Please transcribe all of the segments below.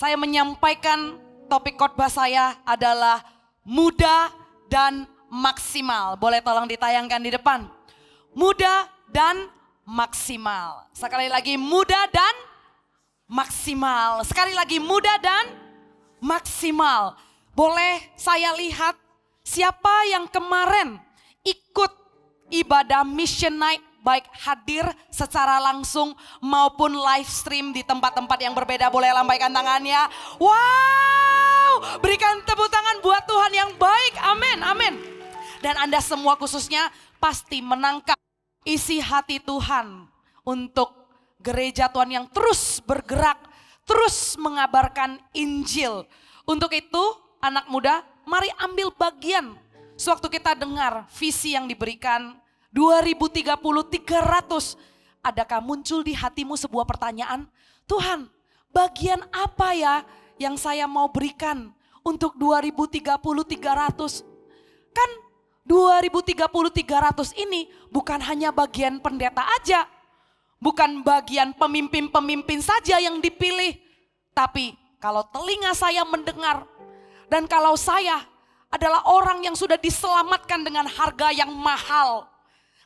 saya menyampaikan topik khotbah saya adalah muda dan maksimal. Boleh tolong ditayangkan di depan. Muda dan maksimal. Sekali lagi muda dan maksimal. Sekali lagi muda dan maksimal. Boleh saya lihat siapa yang kemarin ikut ibadah Mission Night, baik hadir secara langsung maupun live stream di tempat-tempat yang berbeda. Boleh lambaikan tangannya. Wow, berikan tepuk tangan buat Tuhan yang baik. Amin, amin. Dan Anda semua khususnya pasti menangkap isi hati Tuhan untuk gereja Tuhan yang terus bergerak, terus mengabarkan Injil. Untuk itu anak muda, mari ambil bagian sewaktu kita dengar visi yang diberikan 2030 300. Adakah muncul di hatimu sebuah pertanyaan? Tuhan, bagian apa ya yang saya mau berikan untuk 2030 300? Kan 2030 300 ini bukan hanya bagian pendeta aja. Bukan bagian pemimpin-pemimpin saja yang dipilih. Tapi kalau telinga saya mendengar dan kalau saya adalah orang yang sudah diselamatkan dengan harga yang mahal.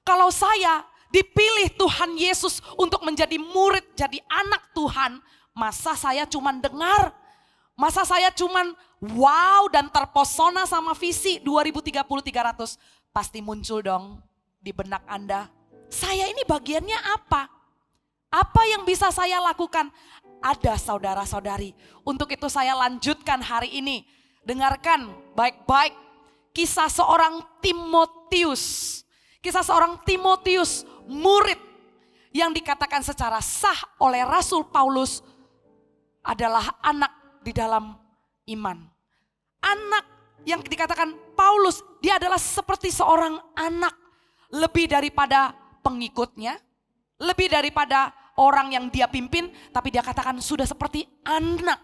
Kalau saya dipilih Tuhan Yesus untuk menjadi murid, jadi anak Tuhan, masa saya cuman dengar? Masa saya cuman wow dan terpesona sama visi 2030 300? Pasti muncul dong di benak Anda. Saya ini bagiannya apa? Apa yang bisa saya lakukan? Ada saudara-saudari. Untuk itu saya lanjutkan hari ini. Dengarkan baik-baik kisah seorang Timotius. Kisah seorang Timotius, murid yang dikatakan secara sah oleh Rasul Paulus adalah anak di dalam iman. Anak yang dikatakan Paulus, dia adalah seperti seorang anak. Lebih daripada pengikutnya, lebih daripada orang yang dia pimpin, tapi dia katakan sudah seperti anak.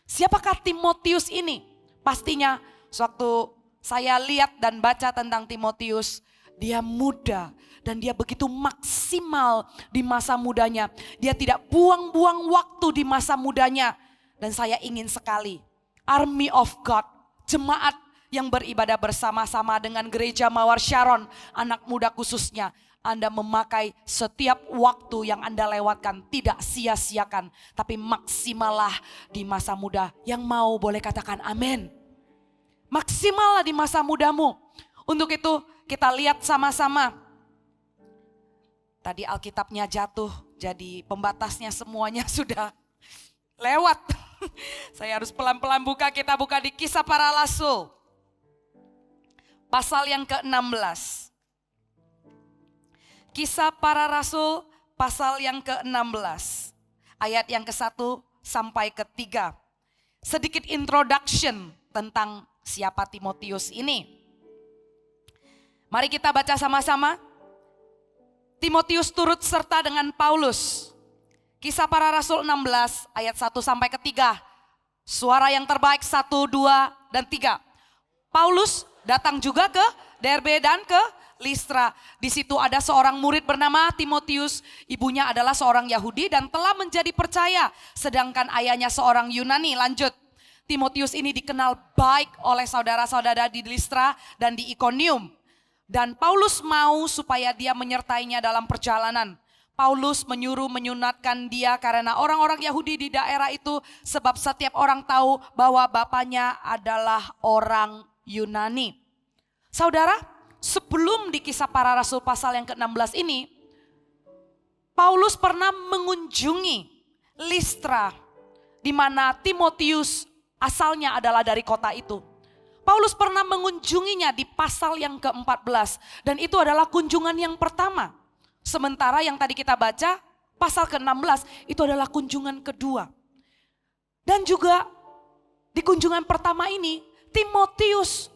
Siapakah Timotius ini? Pastinya sewaktu saya lihat dan baca tentang Timotius, dia muda dan dia begitu maksimal di masa mudanya. Dia tidak buang-buang waktu di masa mudanya. Dan saya ingin sekali Army of God, jemaat yang beribadah bersama-sama dengan gereja Mawar Sharon, anak muda khususnya. Anda memakai setiap waktu yang Anda lewatkan, tidak sia-siakan. Tapi maksimallah di masa muda. Yang mau boleh katakan amin. Maksimallah di masa mudamu. Untuk itu kita lihat sama-sama. Tadi Alkitabnya jatuh, jadi pembatasnya semuanya sudah lewat. Saya harus pelan-pelan buka, kita buka di Kisah Para Rasul. Pasal yang ke-16. Kisah Para Rasul pasal yang ke-16. Ayat yang ke-1 sampai ke-3. Sedikit introduction tentang siapa Timotius ini. Mari kita baca sama-sama. Timotius turut serta dengan Paulus. Kisah Para Rasul 16 ayat 1 sampai ke-3. Suara yang terbaik 1, 2, dan 3. Paulus datang juga ke Derbe dan ke Listra. Di situ ada seorang murid bernama Timotius. Ibunya adalah seorang Yahudi dan telah menjadi percaya. Sedangkan ayahnya seorang Yunani. Lanjut. Timotius ini dikenal baik oleh saudara-saudara di Listra dan di Ikonium. Dan Paulus mau supaya dia menyertainya dalam perjalanan. Paulus menyuruh menyunatkan dia karena orang-orang Yahudi di daerah itu, sebab setiap orang tahu bahwa bapaknya adalah orang Yunani. Saudara, sebelum di Kisah Para Rasul pasal yang ke-16 ini, Paulus pernah mengunjungi Listra, di mana Timotius asalnya adalah dari kota itu. Paulus pernah mengunjunginya di pasal yang ke-14 dan itu adalah kunjungan yang pertama. Sementara yang tadi kita baca pasal ke-16 itu adalah kunjungan kedua. Dan juga di kunjungan pertama ini Timotius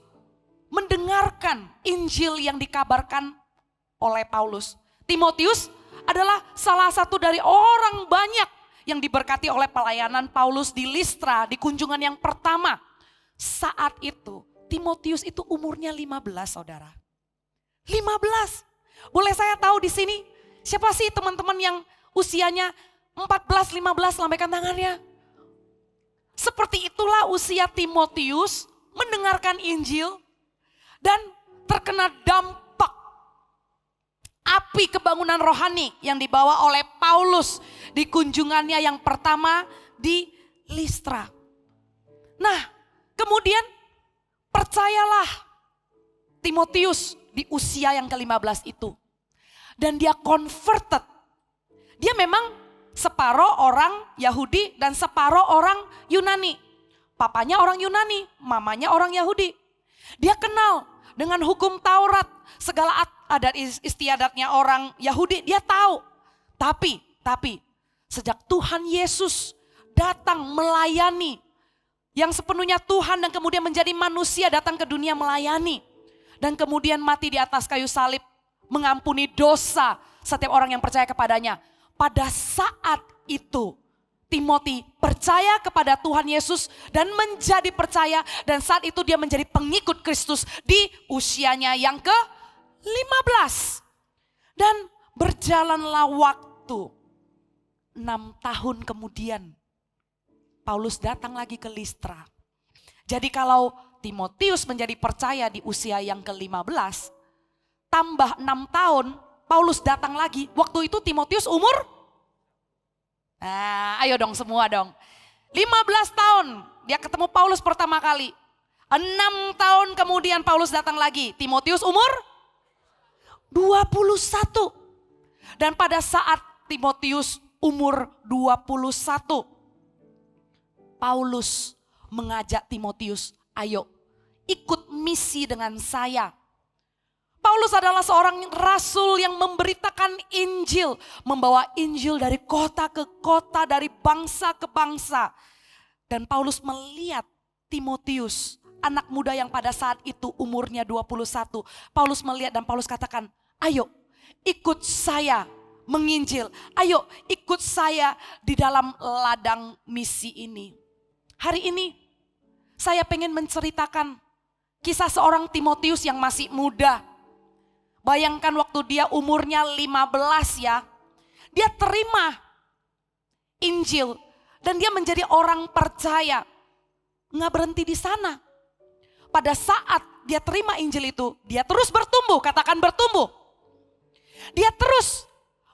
mendengarkan Injil yang dikabarkan oleh Paulus. Timotius adalah salah satu dari orang banyak yang diberkati oleh pelayanan Paulus di Listra di kunjungan yang pertama. Saat itu Timotius itu umurnya 15, saudara. 15. Boleh saya tahu di sini siapa sih teman-teman yang usianya 14, 15, lambaikan tangannya. Seperti itulah usia Timotius mendengarkan Injil dan terkena dampak api kebangunan rohani yang dibawa oleh Paulus di kunjungannya yang pertama di Listra. Nah, kemudian percayalah Timotius di usia yang ke-15 itu. Dan dia converted. Dia memang separuh orang Yahudi dan separuh orang Yunani. Papanya orang Yunani, mamanya orang Yahudi. Dia kenal dengan hukum Taurat, segala adat istiadatnya orang Yahudi, dia tahu. Tapi sejak Tuhan Yesus datang melayani, yang sepenuhnya Tuhan dan kemudian menjadi manusia datang ke dunia melayani. Dan kemudian mati di atas kayu salib, mengampuni dosa setiap orang yang percaya kepadanya. Pada saat itu Timothy percaya kepada Tuhan Yesus dan menjadi percaya, dan saat itu dia menjadi pengikut Kristus di usianya yang ke-15. Dan berjalanlah waktu, 6 tahun kemudian Paulus datang lagi ke Listra. Jadi kalau Timotius menjadi percaya di usia yang ke-15, tambah 6 tahun, Paulus datang lagi. Waktu itu Timotius umur? Nah, ayo dong semua dong. 15 tahun dia ketemu Paulus pertama kali. 6 tahun kemudian Paulus datang lagi. Timotius umur? 21. Dan pada saat Timotius umur 21, Paulus mengajak Timotius, ayo ikut misi dengan saya. Paulus adalah seorang rasul yang memberitakan Injil, membawa Injil dari kota ke kota, dari bangsa ke bangsa. Dan Paulus melihat Timotius, anak muda yang pada saat itu umurnya 21. Paulus melihat dan Paulus katakan, ayo ikut saya menginjil. Ayo ikut saya di dalam ladang misi ini. Hari ini saya pengen menceritakan kisah seorang Timotius yang masih muda. Bayangkan waktu dia umurnya 15 ya. Dia terima Injil dan dia menjadi orang percaya. Nggak berhenti di sana. Pada saat dia terima Injil itu, dia terus bertumbuh, katakan bertumbuh. Dia terus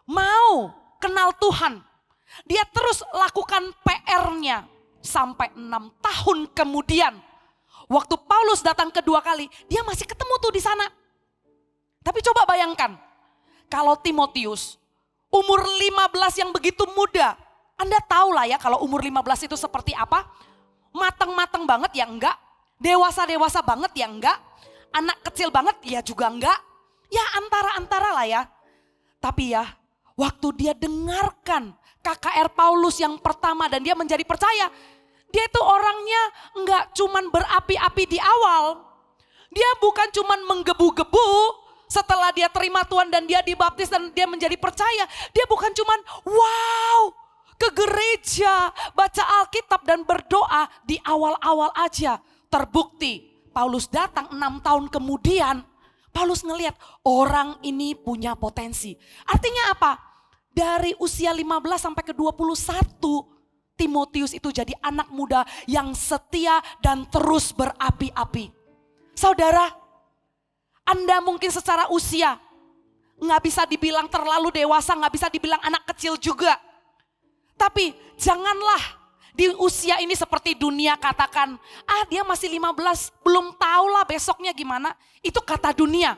mau kenal Tuhan. Dia terus lakukan PR-nya sampai 6 tahun kemudian. Waktu Paulus datang kedua kali, dia masih ketemu tuh di sana. Tapi coba bayangkan, kalau Timotius umur 15 yang begitu muda, Anda tahu lah ya kalau umur 15 itu seperti apa? Matang-matang banget ya enggak, dewasa-dewasa banget ya enggak, anak kecil banget ya juga enggak, ya antara-antara lah ya. Tapi ya, waktu dia dengarkan KKR Paulus yang pertama dan dia menjadi percaya, dia itu orangnya enggak cuman berapi-api di awal, dia bukan cuman menggebu-gebu. Setelah dia terima Tuhan dan dia dibaptis dan dia menjadi percaya, dia bukan cuman wow ke gereja, baca Alkitab dan berdoa di awal-awal aja. Terbukti Paulus datang 6 tahun kemudian, Paulus ngelihat orang ini punya potensi. Artinya apa? Dari usia 15 sampai ke 21, Timotius itu jadi anak muda yang setia dan terus berapi-api. Saudara, Anda mungkin secara usia nggak bisa dibilang terlalu dewasa, nggak bisa dibilang anak kecil juga. Tapi janganlah di usia ini seperti dunia katakan, dia masih 15, belum tahu lah besoknya gimana. Itu kata dunia.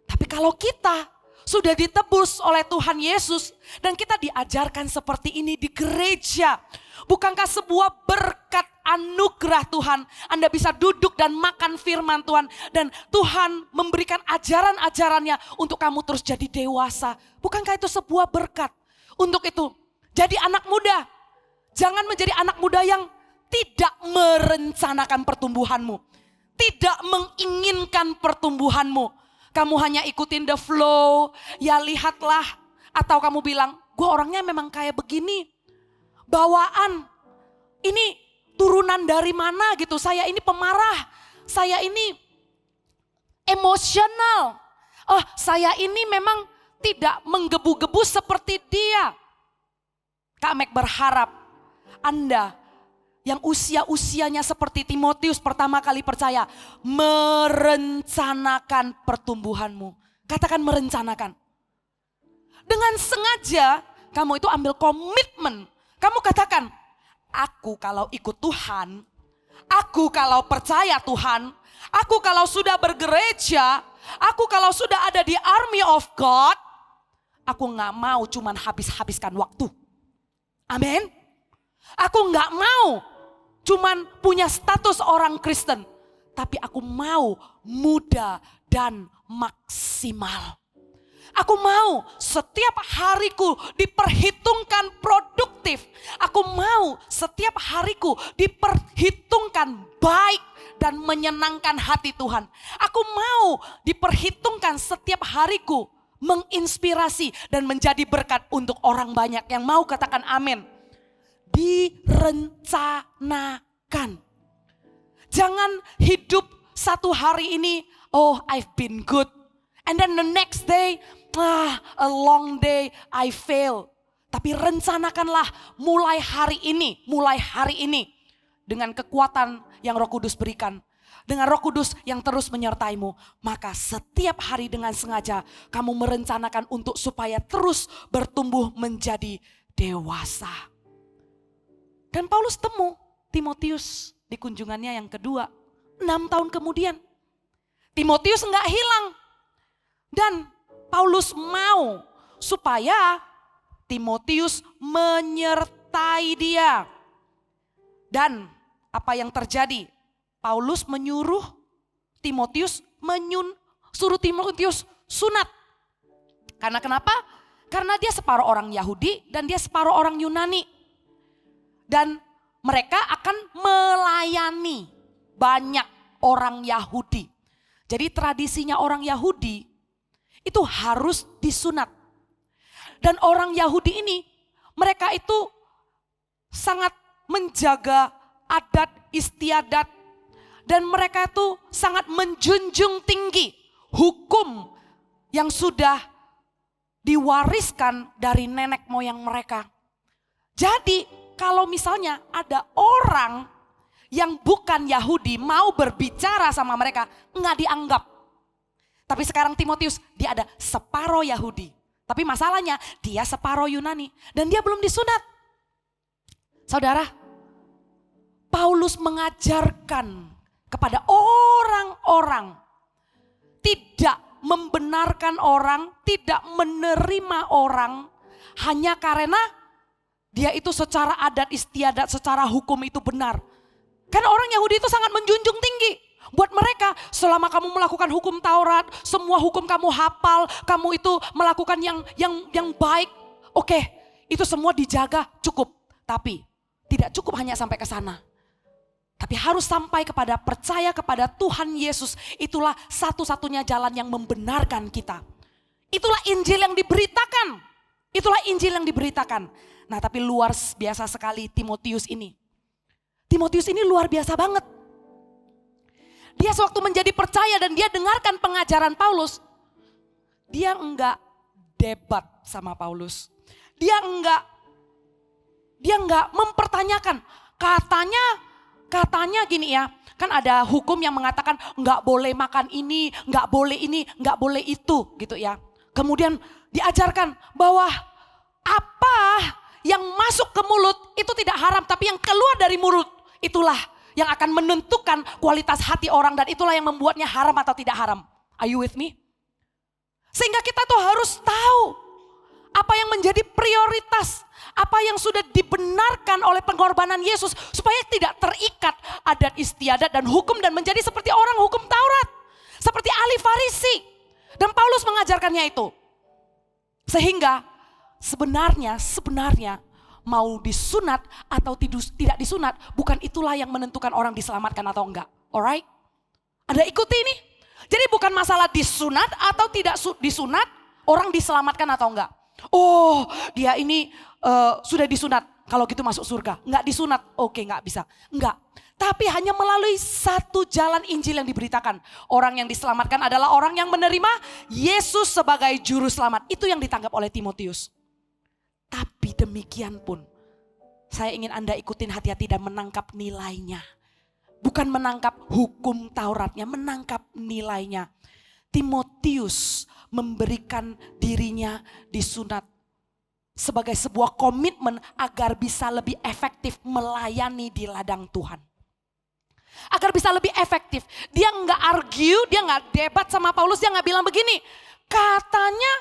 Tapi kalau kita sudah ditebus oleh Tuhan Yesus dan kita diajarkan seperti ini di gereja, bukankah sebuah berkat anugerah Tuhan? Anda bisa duduk dan makan firman Tuhan dan Tuhan memberikan ajaran-ajarannya untuk kamu terus jadi dewasa. Bukankah itu sebuah berkat? Untuk itu, jadi anak muda. Jangan menjadi anak muda yang tidak merencanakan pertumbuhanmu. Tidak menginginkan pertumbuhanmu. Kamu hanya ikutin the flow, ya lihatlah. Atau kamu bilang, gue orangnya memang kayak begini. Bawaan, ini turunan dari mana gitu. Saya ini pemarah, saya ini emosional. Saya ini memang tidak menggebu-gebu seperti dia. Kak Mek berharap Anda yang usia-usianya seperti Timotius pertama kali percaya, merencanakan pertumbuhanmu. Katakan merencanakan. Dengan sengaja kamu itu ambil komitmen. Kamu katakan, aku kalau ikut Tuhan, aku kalau percaya Tuhan, aku kalau sudah bergereja, aku kalau sudah ada di army of God, aku gak mau cuman habis-habiskan waktu. Amin. Aku gak mau cuman punya status orang Kristen, tapi aku mau muda dan maksimal. Aku mau setiap hariku diperhitungkan produktif. Aku mau setiap hariku diperhitungkan baik dan menyenangkan hati Tuhan. Aku mau diperhitungkan setiap hariku menginspirasi dan menjadi berkat untuk orang banyak. Yang mau katakan amin. Direncanakan. Jangan hidup satu hari ini, oh I've been good. And then the next day, a long day, I fail. Tapi rencanakanlah mulai hari ini. Dengan kekuatan yang Roh Kudus berikan. Dengan Roh Kudus yang terus menyertaimu. Maka setiap hari dengan sengaja kamu merencanakan untuk supaya terus bertumbuh menjadi dewasa. Dan Paulus temu Timotius di kunjungannya yang kedua. 6 tahun kemudian. Timotius enggak hilang. Dan Paulus mau supaya Timotius menyertai dia. Dan apa yang terjadi? Paulus menyuruh Timotius sunat. Karena kenapa? Karena dia separuh orang Yahudi dan dia separuh orang Yunani. Dan mereka akan melayani banyak orang Yahudi. Jadi tradisinya orang Yahudi itu harus disunat. Dan orang Yahudi ini mereka itu sangat menjaga adat istiadat. Dan mereka itu sangat menjunjung tinggi hukum yang sudah diwariskan dari nenek moyang mereka. Jadi kalau misalnya ada orang yang bukan Yahudi mau berbicara sama mereka, enggak dianggap. Tapi sekarang Timotius dia ada separuh Yahudi. Tapi masalahnya dia separuh Yunani dan dia belum disunat. Saudara, Paulus mengajarkan kepada orang-orang tidak membenarkan orang, tidak menerima orang hanya karena dia itu secara adat istiadat, secara hukum itu benar. Karena orang Yahudi itu sangat menjunjung tinggi. Buat mereka selama kamu melakukan hukum Taurat, semua hukum kamu hafal, kamu itu melakukan yang baik. Oke, itu semua dijaga cukup. Tapi tidak cukup hanya sampai ke sana. Tapi harus sampai kepada percaya kepada Tuhan Yesus. Itulah satu-satunya jalan yang membenarkan kita. Itulah Injil yang diberitakan. Itulah Injil yang diberitakan. Nah tapi luar biasa sekali Timotius ini. Timotius ini luar biasa banget. Dia sewaktu menjadi percaya dan dia dengarkan pengajaran Paulus. Dia enggak debat sama Paulus. Dia enggak mempertanyakan. Katanya gini ya. Kan ada hukum yang mengatakan enggak boleh makan ini, enggak boleh itu gitu ya. Kemudian diajarkan bahwa apa yang masuk ke mulut itu tidak haram, tapi yang keluar dari mulut itulah yang akan menentukan kualitas hati orang dan itulah yang membuatnya haram atau tidak haram. Are you with me? Sehingga kita tuh harus tahu apa yang menjadi prioritas, apa yang sudah dibenarkan oleh pengorbanan Yesus supaya tidak terikat adat istiadat dan hukum dan menjadi seperti orang hukum Taurat, seperti ahli Farisi. Dan Paulus mengajarkannya itu. Sehingga sebenarnya mau disunat atau tidak disunat, bukan itulah yang menentukan orang diselamatkan atau enggak. Alright? Ada ikuti ini? Jadi bukan masalah disunat atau tidak disunat, orang diselamatkan atau enggak. Oh dia ini sudah disunat, kalau gitu masuk surga. Enggak disunat, oke enggak bisa. Enggak. Tapi hanya melalui satu jalan Injil yang diberitakan. Orang yang diselamatkan adalah orang yang menerima Yesus sebagai juru selamat. Itu yang ditangkap oleh Timotius. Tapi demikian pun saya ingin Anda ikutin hati-hati dan menangkap nilainya. Bukan menangkap hukum Tauratnya, menangkap nilainya. Timotius memberikan dirinya disunat sebagai sebuah komitmen agar bisa lebih efektif melayani di ladang Tuhan. Agar bisa lebih efektif. Dia nggak argue, dia nggak debat sama Paulus, dia nggak bilang begini. Katanya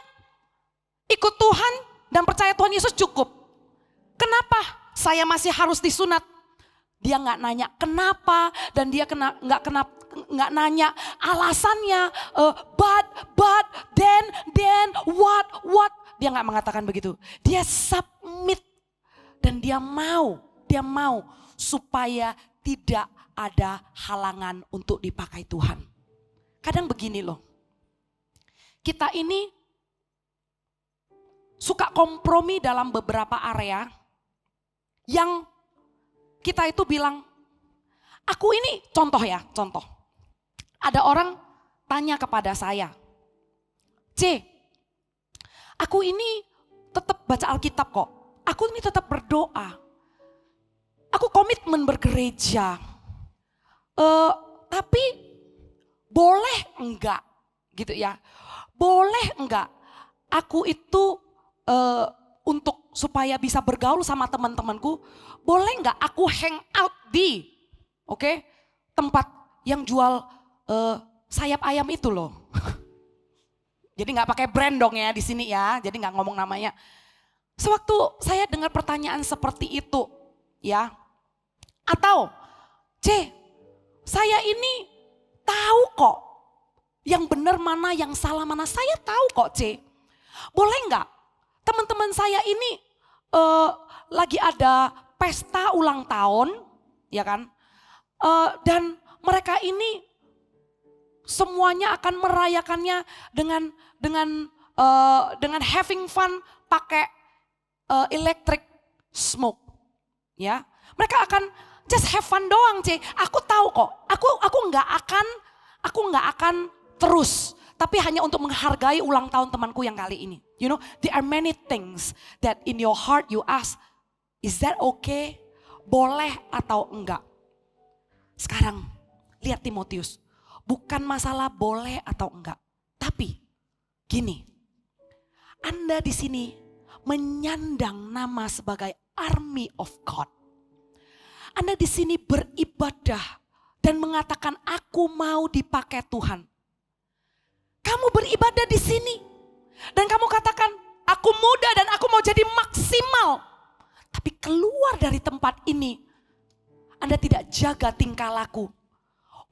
ikut Tuhan dan percaya Tuhan Yesus cukup. Kenapa saya masih harus disunat? Dia nggak nanya kenapa dan dia nggak nanya alasannya. But, then, what? Dia nggak mengatakan begitu. Dia submit dan dia mau supaya tidak ada halangan untuk dipakai Tuhan. Kadang begini loh, kita ini suka kompromi dalam beberapa area yang kita itu bilang, aku ini contoh. Ada orang tanya kepada saya, C, aku ini tetap baca Alkitab kok, aku ini tetap berdoa, aku komitmen bergereja, tapi boleh enggak gitu ya, boleh enggak aku itu untuk supaya bisa bergaul sama teman-temanku, boleh enggak aku hang out di tempat yang jual sayap ayam itu loh. Jadi nggak pakai brand dong ya di sini ya, jadi nggak ngomong namanya. Sewaktu saya dengar pertanyaan seperti itu ya, atau C, saya ini tahu kok yang benar mana, yang salah mana, saya tahu kok C. Boleh nggak teman-teman saya ini lagi ada pesta ulang tahun, ya kan? Dan mereka ini semuanya akan merayakannya dengan having fun pakai electric smoke, ya. Mereka akan just have fun doang, C. Aku tahu kok. Aku nggak akan terus, tapi hanya untuk menghargai ulang tahun temanku yang kali ini. You know, there are many things that in your heart you ask, is that okay? Boleh atau enggak? Sekarang lihat Timotius. Bukan masalah boleh atau enggak, tapi gini, Anda di sini menyandang nama sebagai army of God. Anda di sini beribadah dan mengatakan aku mau dipakai Tuhan. Kamu beribadah di sini dan kamu katakan aku muda dan aku mau jadi maksimal. Tapi keluar dari tempat ini, Anda tidak jaga tingkah laku.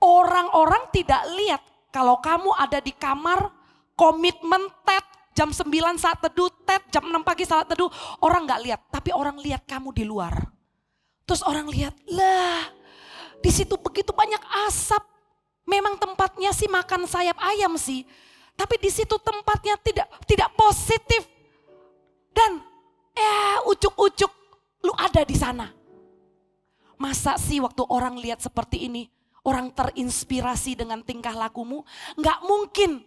Orang-orang tidak lihat kalau kamu ada di kamar, komitmen TED, jam 9 saat teduh, TED, jam 6 pagi saat teduh. Orang gak lihat, tapi orang lihat kamu di luar. Terus orang lihat, lah di situ begitu banyak asap. Memang tempatnya sih makan sayap ayam sih. Tapi di situ tempatnya tidak positif. Dan ucuk-ucuk lu ada di sana. Masa sih waktu orang lihat seperti ini, orang terinspirasi dengan tingkah lakumu? Nggak mungkin.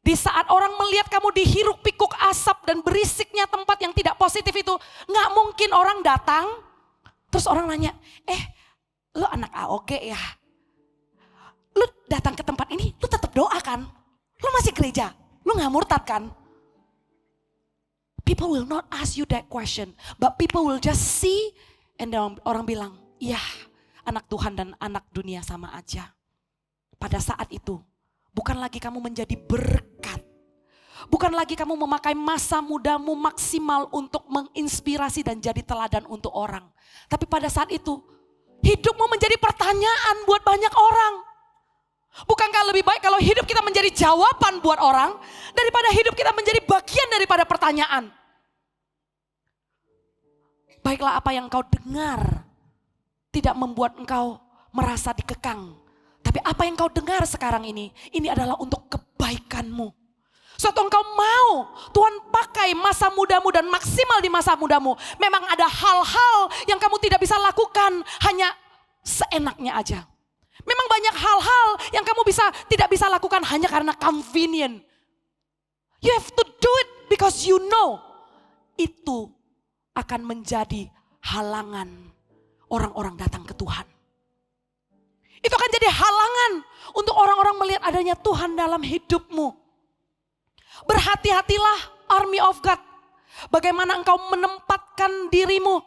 Di saat orang melihat kamu dihiruk pikuk asap dan berisiknya tempat yang tidak positif itu, nggak mungkin orang datang, terus orang nanya, lu anak AOG ya? Lu datang ke tempat ini, lu tetap doa kan? Lu masih gereja, lu nggak murtad kan? People will not ask you that question, but people will just see, and orang bilang, iya, anak Tuhan dan anak dunia sama aja. Pada saat itu, bukan lagi kamu menjadi berkat. Bukan lagi kamu memakai masa mudamu maksimal untuk menginspirasi dan jadi teladan untuk orang. Tapi pada saat itu, hidupmu menjadi pertanyaan buat banyak orang. Bukankah lebih baik kalau hidup kita menjadi jawaban buat orang, daripada hidup kita menjadi bagian daripada pertanyaan? Baiklah apa yang kau dengar tidak membuat engkau merasa dikekang. Tapi apa yang kau dengar sekarang ini adalah untuk kebaikanmu. Suatu engkau mau Tuhan pakai masa mudamu dan maksimal di masa mudamu. Memang ada hal-hal yang kamu tidak bisa lakukan hanya seenaknya aja. Memang banyak hal-hal yang kamu tidak bisa lakukan hanya karena convenient. You have to do it because you know itu akan menjadi halangan orang-orang datang ke Tuhan. Itu akan jadi halangan untuk orang-orang melihat adanya Tuhan dalam hidupmu. Berhati-hatilah army of God. Bagaimana engkau menempatkan dirimu.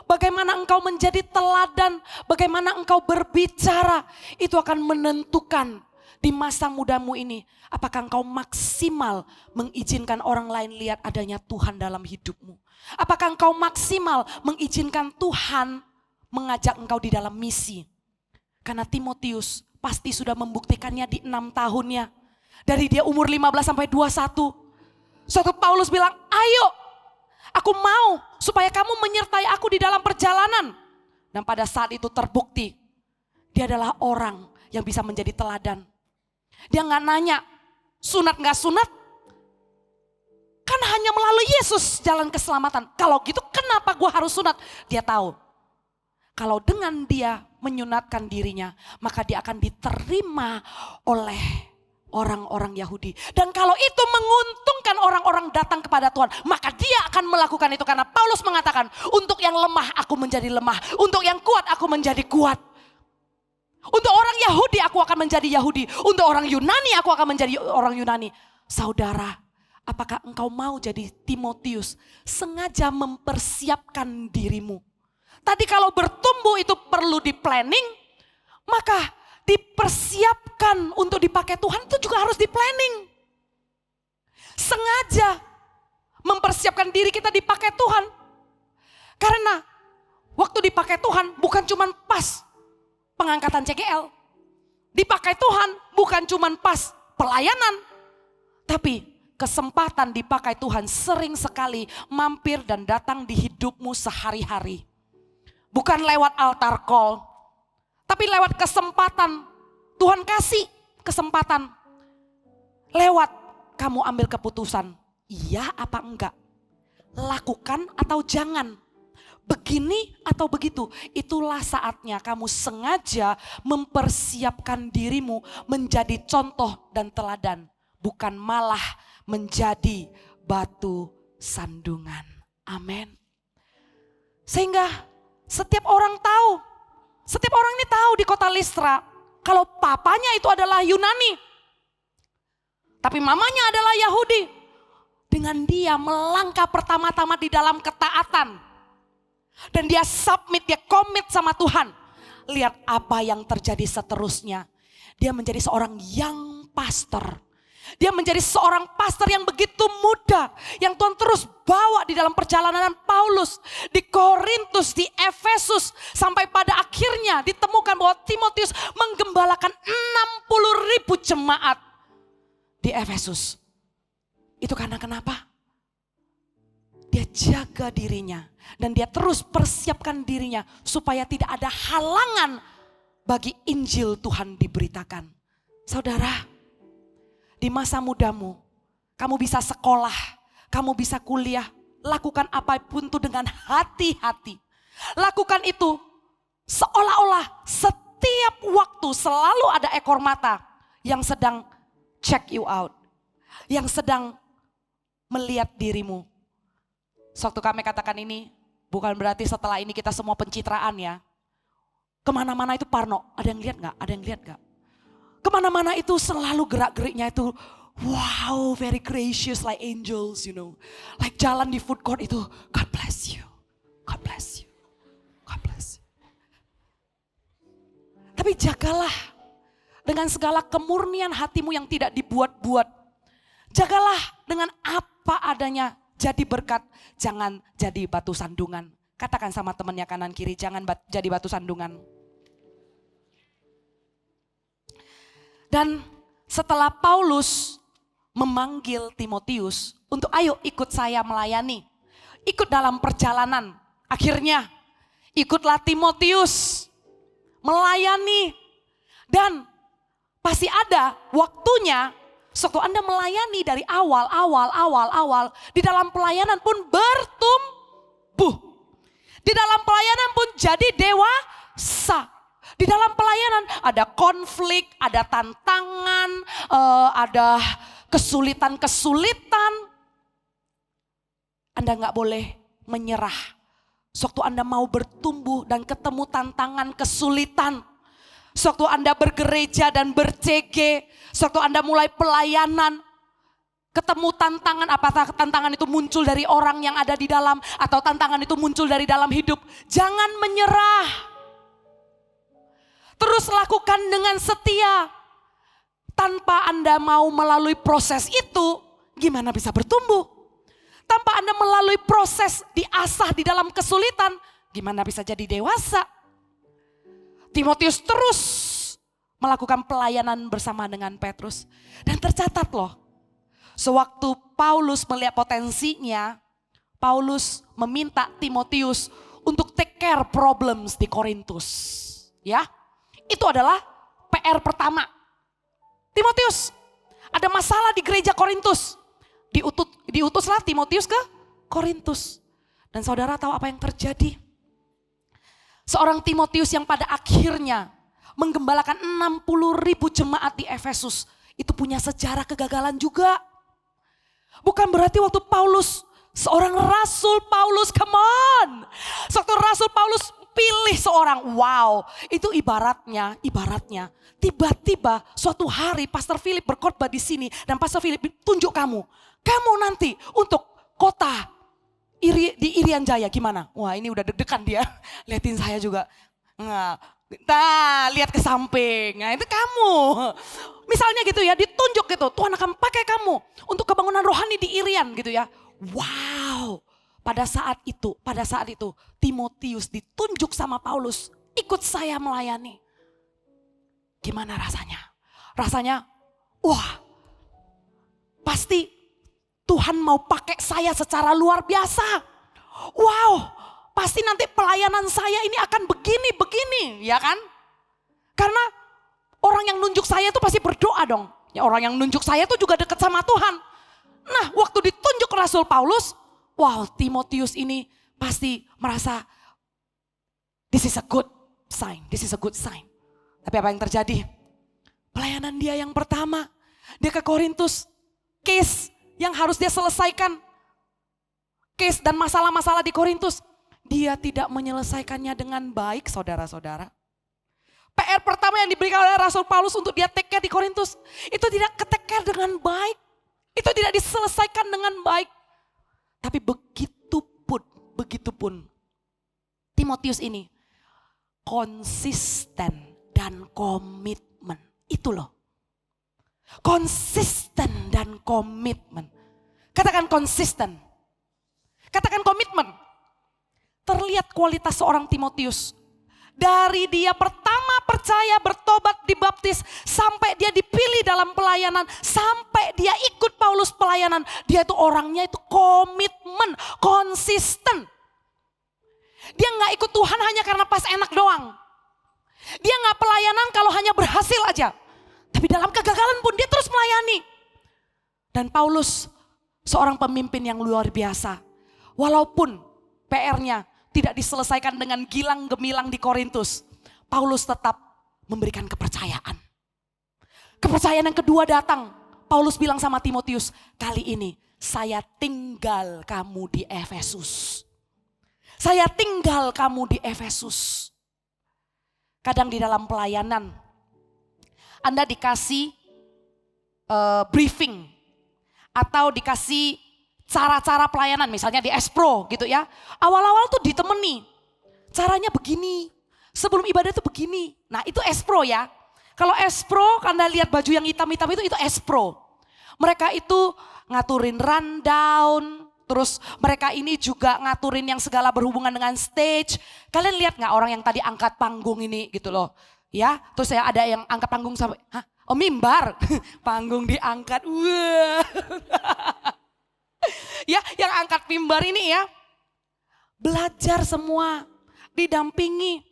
Bagaimana engkau menjadi teladan. Bagaimana engkau berbicara. Itu akan menentukan di masa mudamu ini. Apakah engkau maksimal mengizinkan orang lain lihat adanya Tuhan dalam hidupmu. Apakah engkau maksimal mengizinkan Tuhan mengajak engkau di dalam misi. Karena Timotius pasti sudah membuktikannya di 6 tahunnya. Dari dia umur 15 sampai 21. Suatu Paulus bilang, ayo aku mau supaya kamu menyertai aku di dalam perjalanan. Dan pada saat itu terbukti dia adalah orang yang bisa menjadi teladan. Dia gak nanya sunat gak sunat. Kan hanya melalui Yesus jalan keselamatan. Kalau gitu kenapa gue harus sunat? Dia tahu. Kalau dengan dia menyunatkan dirinya, maka dia akan diterima oleh orang-orang Yahudi. Dan kalau itu menguntungkan orang-orang datang kepada Tuhan, maka dia akan melakukan itu. Karena Paulus mengatakan, untuk yang lemah aku menjadi lemah. Untuk yang kuat aku menjadi kuat. Untuk orang Yahudi aku akan menjadi Yahudi. Untuk orang Yunani aku akan menjadi orang Yunani. Saudara, apakah engkau mau jadi Timotius? Sengaja mempersiapkan dirimu. Tadi kalau bertumbuh itu perlu di planning, maka dipersiapkan untuk dipakai Tuhan itu juga harus di planning. Sengaja mempersiapkan diri kita dipakai Tuhan. Karena waktu dipakai Tuhan bukan cuma pas pengangkatan CGL. Dipakai Tuhan bukan cuma pas pelayanan. Tapi kesempatan dipakai Tuhan sering sekali mampir dan datang di hidupmu sehari-hari. Bukan lewat altar call, tapi lewat kesempatan. Tuhan kasih kesempatan. Lewat kamu ambil keputusan, iya apa enggak. Lakukan atau jangan. Begini atau begitu. Itulah saatnya kamu sengaja mempersiapkan dirimu menjadi contoh dan teladan. Bukan malah menjadi batu sandungan. Amin. Sehingga setiap orang tahu, setiap orang ini tahu di kota Listra, kalau papanya itu adalah Yunani. Tapi mamanya adalah Yahudi. Dengan dia melangkah pertama-tama di dalam ketaatan. Dan dia submit, dia komit sama Tuhan. Lihat apa yang terjadi seterusnya. Dia menjadi seorang young pastor. Dia menjadi seorang pastor yang begitu muda. Yang Tuhan terus bawa di dalam perjalanan Paulus. Di Korintus, di Efesus. Sampai pada akhirnya ditemukan bahwa Timotius menggembalakan 60.000 jemaat di Efesus. Itu karena kenapa? Dia jaga dirinya. Dan dia terus persiapkan dirinya. Supaya tidak ada halangan bagi Injil Tuhan diberitakan. Saudara, di masa mudamu, kamu bisa sekolah, kamu bisa kuliah, lakukan apapun itu dengan hati-hati. Lakukan itu seolah-olah setiap waktu selalu ada ekor mata yang sedang check you out. Yang sedang melihat dirimu. Waktu kami katakan ini, bukan berarti setelah ini kita semua pencitraan ya. Kemana-mana itu parno, ada yang lihat gak? Ada yang lihat gak? Kemana-mana itu selalu gerak-geriknya itu wow, very gracious like angels, you know. Like jalan di food court itu, God bless you, God bless you, God bless you. Tapi jagalah dengan segala kemurnian hatimu yang tidak dibuat-buat. Jagalah dengan apa adanya, jadi berkat, jangan jadi batu sandungan. Katakan sama temannya kanan kiri, jangan jadi batu sandungan. Dan setelah Paulus memanggil Timotius untuk ayo ikut saya melayani. Ikut dalam perjalanan. Akhirnya ikutlah Timotius melayani. Dan pasti ada waktunya waktu Anda melayani dari awal. Di dalam pelayanan pun bertumbuh. Di dalam pelayanan pun jadi dewasa. Di dalam pelayanan ada konflik, ada tantangan, ada kesulitan-kesulitan. Anda gak boleh menyerah Sewaktu Anda mau bertumbuh dan ketemu tantangan kesulitan. Sewaktu Anda bergereja dan ber-CG. Sewaktu Anda mulai pelayanan. Ketemu tantangan, apakah tantangan itu muncul dari orang yang ada di dalam. Atau tantangan itu muncul dari dalam hidup. Jangan menyerah. Terus lakukan dengan setia. Tanpa Anda mau melalui proses itu, gimana bisa bertumbuh? Tanpa Anda melalui proses diasah di dalam kesulitan, gimana bisa jadi dewasa? Timotius terus melakukan pelayanan bersama dengan Petrus. Dan tercatat loh, sewaktu Paulus melihat potensinya, Paulus meminta Timotius untuk take care problems di Korintus. Ya, itu adalah PR pertama. Timotius, ada masalah di gereja Korintus. Diutuslah Timotius ke Korintus. Dan saudara tahu apa yang terjadi? Seorang Timotius yang pada akhirnya menggembalakan 60.000 jemaat di Efesus. Itu punya sejarah kegagalan juga. Bukan berarti waktu Paulus, seorang Rasul Paulus, come on. Seorang Rasul Paulus pilih seorang, wow. Itu ibaratnya tiba-tiba suatu hari Pastor Philip berkhotbah di sini. Dan Pastor Philip tunjuk kamu nanti untuk kota di Irian Jaya gimana? Wah, ini udah deg-degan dia. Liatin saya juga. Nah, lihat ke samping. Nah, itu kamu. Misalnya gitu ya, ditunjuk gitu. Tuhan akan pakai kamu untuk kebangunan rohani di Irian gitu ya. Wow. Pada saat itu Timotius ditunjuk sama Paulus. Ikut saya melayani. Gimana rasanya? Rasanya, wah, pasti Tuhan mau pakai saya secara luar biasa. Wow, pasti nanti pelayanan saya ini akan begini, ya kan? Karena orang yang nunjuk saya itu pasti berdoa dong. Ya, orang yang nunjuk saya itu juga dekat sama Tuhan. Nah, waktu ditunjuk Rasul Paulus, wow, Timotius ini pasti merasa this is a good sign. Tapi apa yang terjadi? Pelayanan dia yang pertama, dia ke Korintus, case yang harus dia selesaikan. Case dan masalah-masalah di Korintus. Dia tidak menyelesaikannya dengan baik, saudara-saudara. PR pertama yang diberikan oleh Rasul Paulus untuk dia take care di Korintus. Itu tidak take care dengan baik. Itu tidak diselesaikan dengan baik. Tapi begitupun Timotius ini konsisten dan komitmen. Itu loh. Konsisten dan komitmen. Katakan konsisten. Katakan komitmen. Terlihat kualitas seorang Timotius. Dari dia pertama percaya, bertobat, dibaptis. Sampai dia dipilih dalam pelayanan. Sampai dia ikut Paulus pelayanan. Dia itu orangnya itu komitmen, konsisten. Dia gak ikut Tuhan hanya karena pas enak doang. Dia gak pelayanan kalau hanya berhasil aja. Tapi dalam kegagalan pun dia terus melayani. Dan Paulus seorang pemimpin yang luar biasa. Walaupun PR-nya tidak diselesaikan dengan gilang gemilang di Korintus. Paulus tetap memberikan kepercayaan. Kepercayaan yang kedua datang. Paulus bilang sama Timotius, kali ini saya tinggal kamu di Efesus. Saya tinggal kamu di Efesus. Kadang di dalam pelayanan Anda dikasih briefing atau dikasih cara-cara pelayanan, misalnya di Espro gitu ya. Awal-awal tuh ditemani, caranya begini, sebelum ibadah tuh begini. Nah itu Espro ya. Kalau Espro, Anda lihat baju yang hitam-hitam itu Espro. Mereka itu ngaturin rundown, terus mereka ini juga ngaturin yang segala berhubungan dengan stage. Kalian lihat gak orang yang tadi angkat panggung ini gitu loh. Ya, terus saya ada yang angkat panggung sampai, oh mimbar, panggung diangkat, wah. Ya, yang angkat mimbar ini ya, belajar semua, didampingi.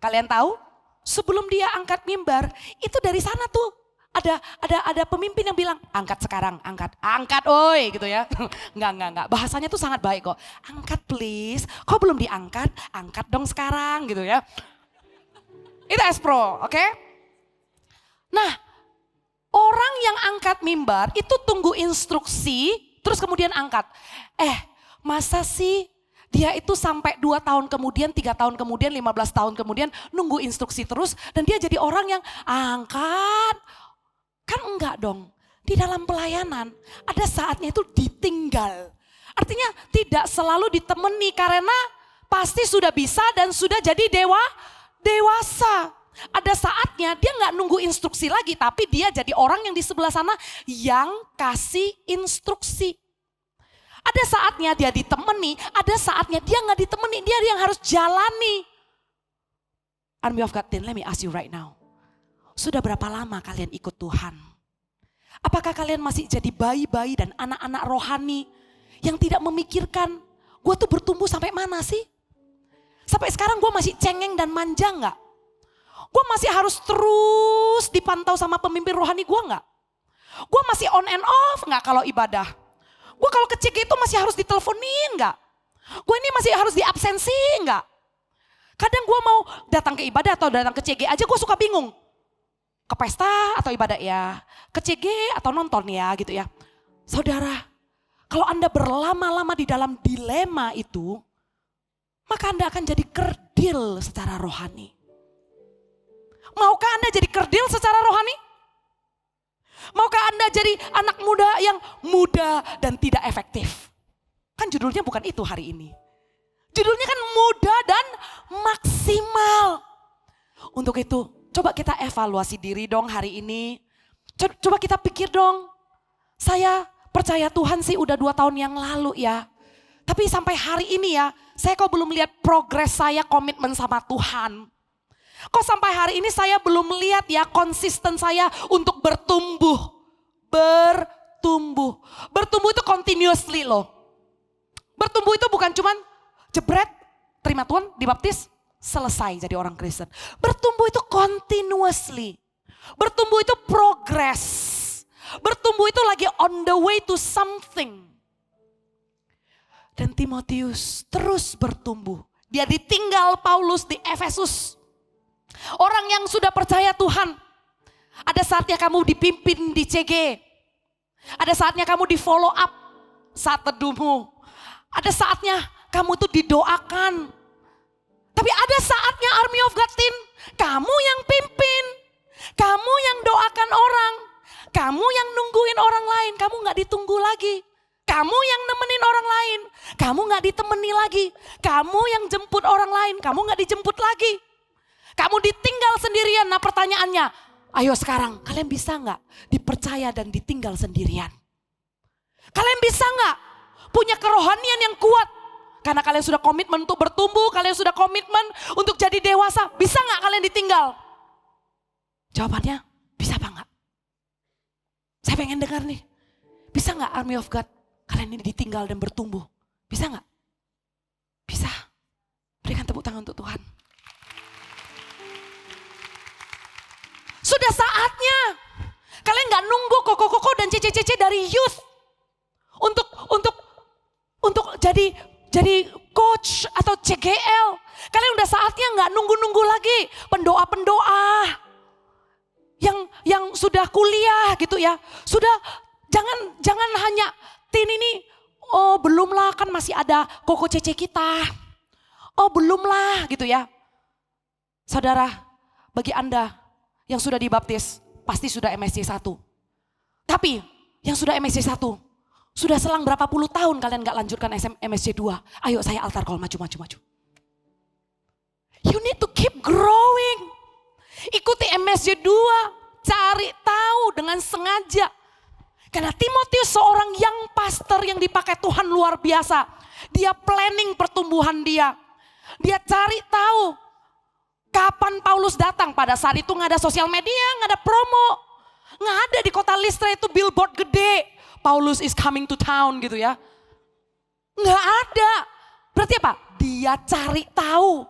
Kalian tahu, sebelum dia angkat mimbar, itu dari sana tuh ada pemimpin yang bilang, angkat sekarang, angkat, oi gitu ya. Enggak, bahasanya tuh sangat baik kok. Angkat please, kok belum diangkat, angkat dong sekarang gitu ya. Itu Espro, oke? Nah, orang yang angkat mimbar itu tunggu instruksi, terus kemudian angkat. Masa sih Dia itu sampai 2 tahun kemudian, 3 tahun kemudian, 15 tahun kemudian nunggu instruksi terus. Dan dia jadi orang yang angkat. Kan enggak dong. Di dalam pelayanan ada saatnya itu ditinggal. Artinya tidak selalu ditemani karena pasti sudah bisa dan sudah jadi dewasa. Ada saatnya dia nggak nunggu instruksi lagi, tapi dia jadi orang yang di sebelah sana yang kasih instruksi. Ada saatnya dia ditemani, ada saatnya dia nggak ditemani, dia yang harus jalani. Army of God, let me ask you right now. Sudah berapa lama kalian ikut Tuhan? Apakah kalian masih jadi bayi-bayi dan anak-anak rohani yang tidak memikirkan, gue tuh bertumbuh sampai mana sih? Sampai sekarang gue masih cengeng dan manja nggak? Gue masih harus terus dipantau sama pemimpin rohani gue nggak? Gue masih on and off nggak kalau ibadah? Gue kalau ke CG itu masih harus diteleponin nggak? Gue ini masih harus diabsensi nggak? Kadang gue mau datang ke ibadah atau datang ke CG aja gue suka bingung. Ke pesta atau ibadah ya, ke CG atau nonton ya gitu ya. Saudara, kalau Anda berlama-lama di dalam dilema itu, maka Anda akan jadi kerdil secara rohani. Maukah Anda jadi kerdil secara rohani? Maukah Anda jadi anak muda yang muda dan tidak efektif? Kan judulnya bukan itu hari ini. Judulnya kan muda dan maksimal. Untuk itu, coba kita evaluasi diri dong hari ini. Coba kita pikir dong. Saya percaya Tuhan sih udah 2 tahun yang lalu ya. Tapi sampai hari ini ya, saya kok belum lihat progres saya komitmen sama Tuhan. Kok sampai hari ini saya belum melihat ya konsisten saya untuk bertumbuh. Bertumbuh itu continuously loh. Bertumbuh itu bukan cuman jebret, terima Tuhan, dibaptis, selesai jadi orang Kristen. Bertumbuh itu continuously. Bertumbuh itu progress. Bertumbuh itu lagi on the way to something. Dan Timotius terus bertumbuh. Dia ditinggal Paulus di Efesus. Orang yang sudah percaya Tuhan. Ada saatnya kamu dipimpin di CG. Ada saatnya kamu di follow up saat teduhmu. Ada saatnya kamu itu didoakan. Tapi ada saatnya Army of God team, kamu yang pimpin. Kamu yang doakan orang. Kamu yang nungguin orang lain, kamu gak ditunggu lagi. Kamu yang nemenin orang lain, kamu gak ditemani lagi. Kamu yang jemput orang lain, kamu gak dijemput lagi. Kamu ditinggal sendirian. Nah pertanyaannya, ayo sekarang kalian bisa gak dipercaya dan ditinggal sendirian? Kalian bisa gak punya kerohanian yang kuat? Karena kalian sudah komitmen untuk bertumbuh, kalian sudah komitmen untuk jadi dewasa. Bisa gak kalian ditinggal? Jawabannya, bisa apa enggak? Saya pengen dengar nih. Bisa gak Army of God kalian ini ditinggal dan bertumbuh? Bisa gak? Bisa. Berikan tepuk tangan untuk Tuhan. Sudah saatnya. Kalian gak nunggu koko-koko dan cece-cece dari youth. Untuk jadi coach atau CGL. Kalian udah saatnya gak nunggu-nunggu lagi. Pendoa-pendoa. Yang sudah kuliah gitu ya. Sudah jangan hanya tin ini. Oh belum lah kan masih ada koko cece kita. Oh belum lah gitu ya. Saudara, bagi Anda yang sudah dibaptis pasti sudah MSC 1. Tapi yang sudah MSC 1, sudah selang berapa puluh tahun kalian gak lanjutkan MSC 2. Ayo saya altar call, maju. You need to keep growing. Ikuti MSC 2, cari tahu dengan sengaja. Karena Timotius seorang young pastor yang dipakai Tuhan luar biasa. Dia planning pertumbuhan dia. Dia cari tahu kapan Paulus datang. Pada saat itu gak ada sosial media, gak ada promo. Gak ada di kota Listra itu billboard gede. Paulus is coming to town gitu ya. Gak ada. Berarti apa? Dia cari tahu.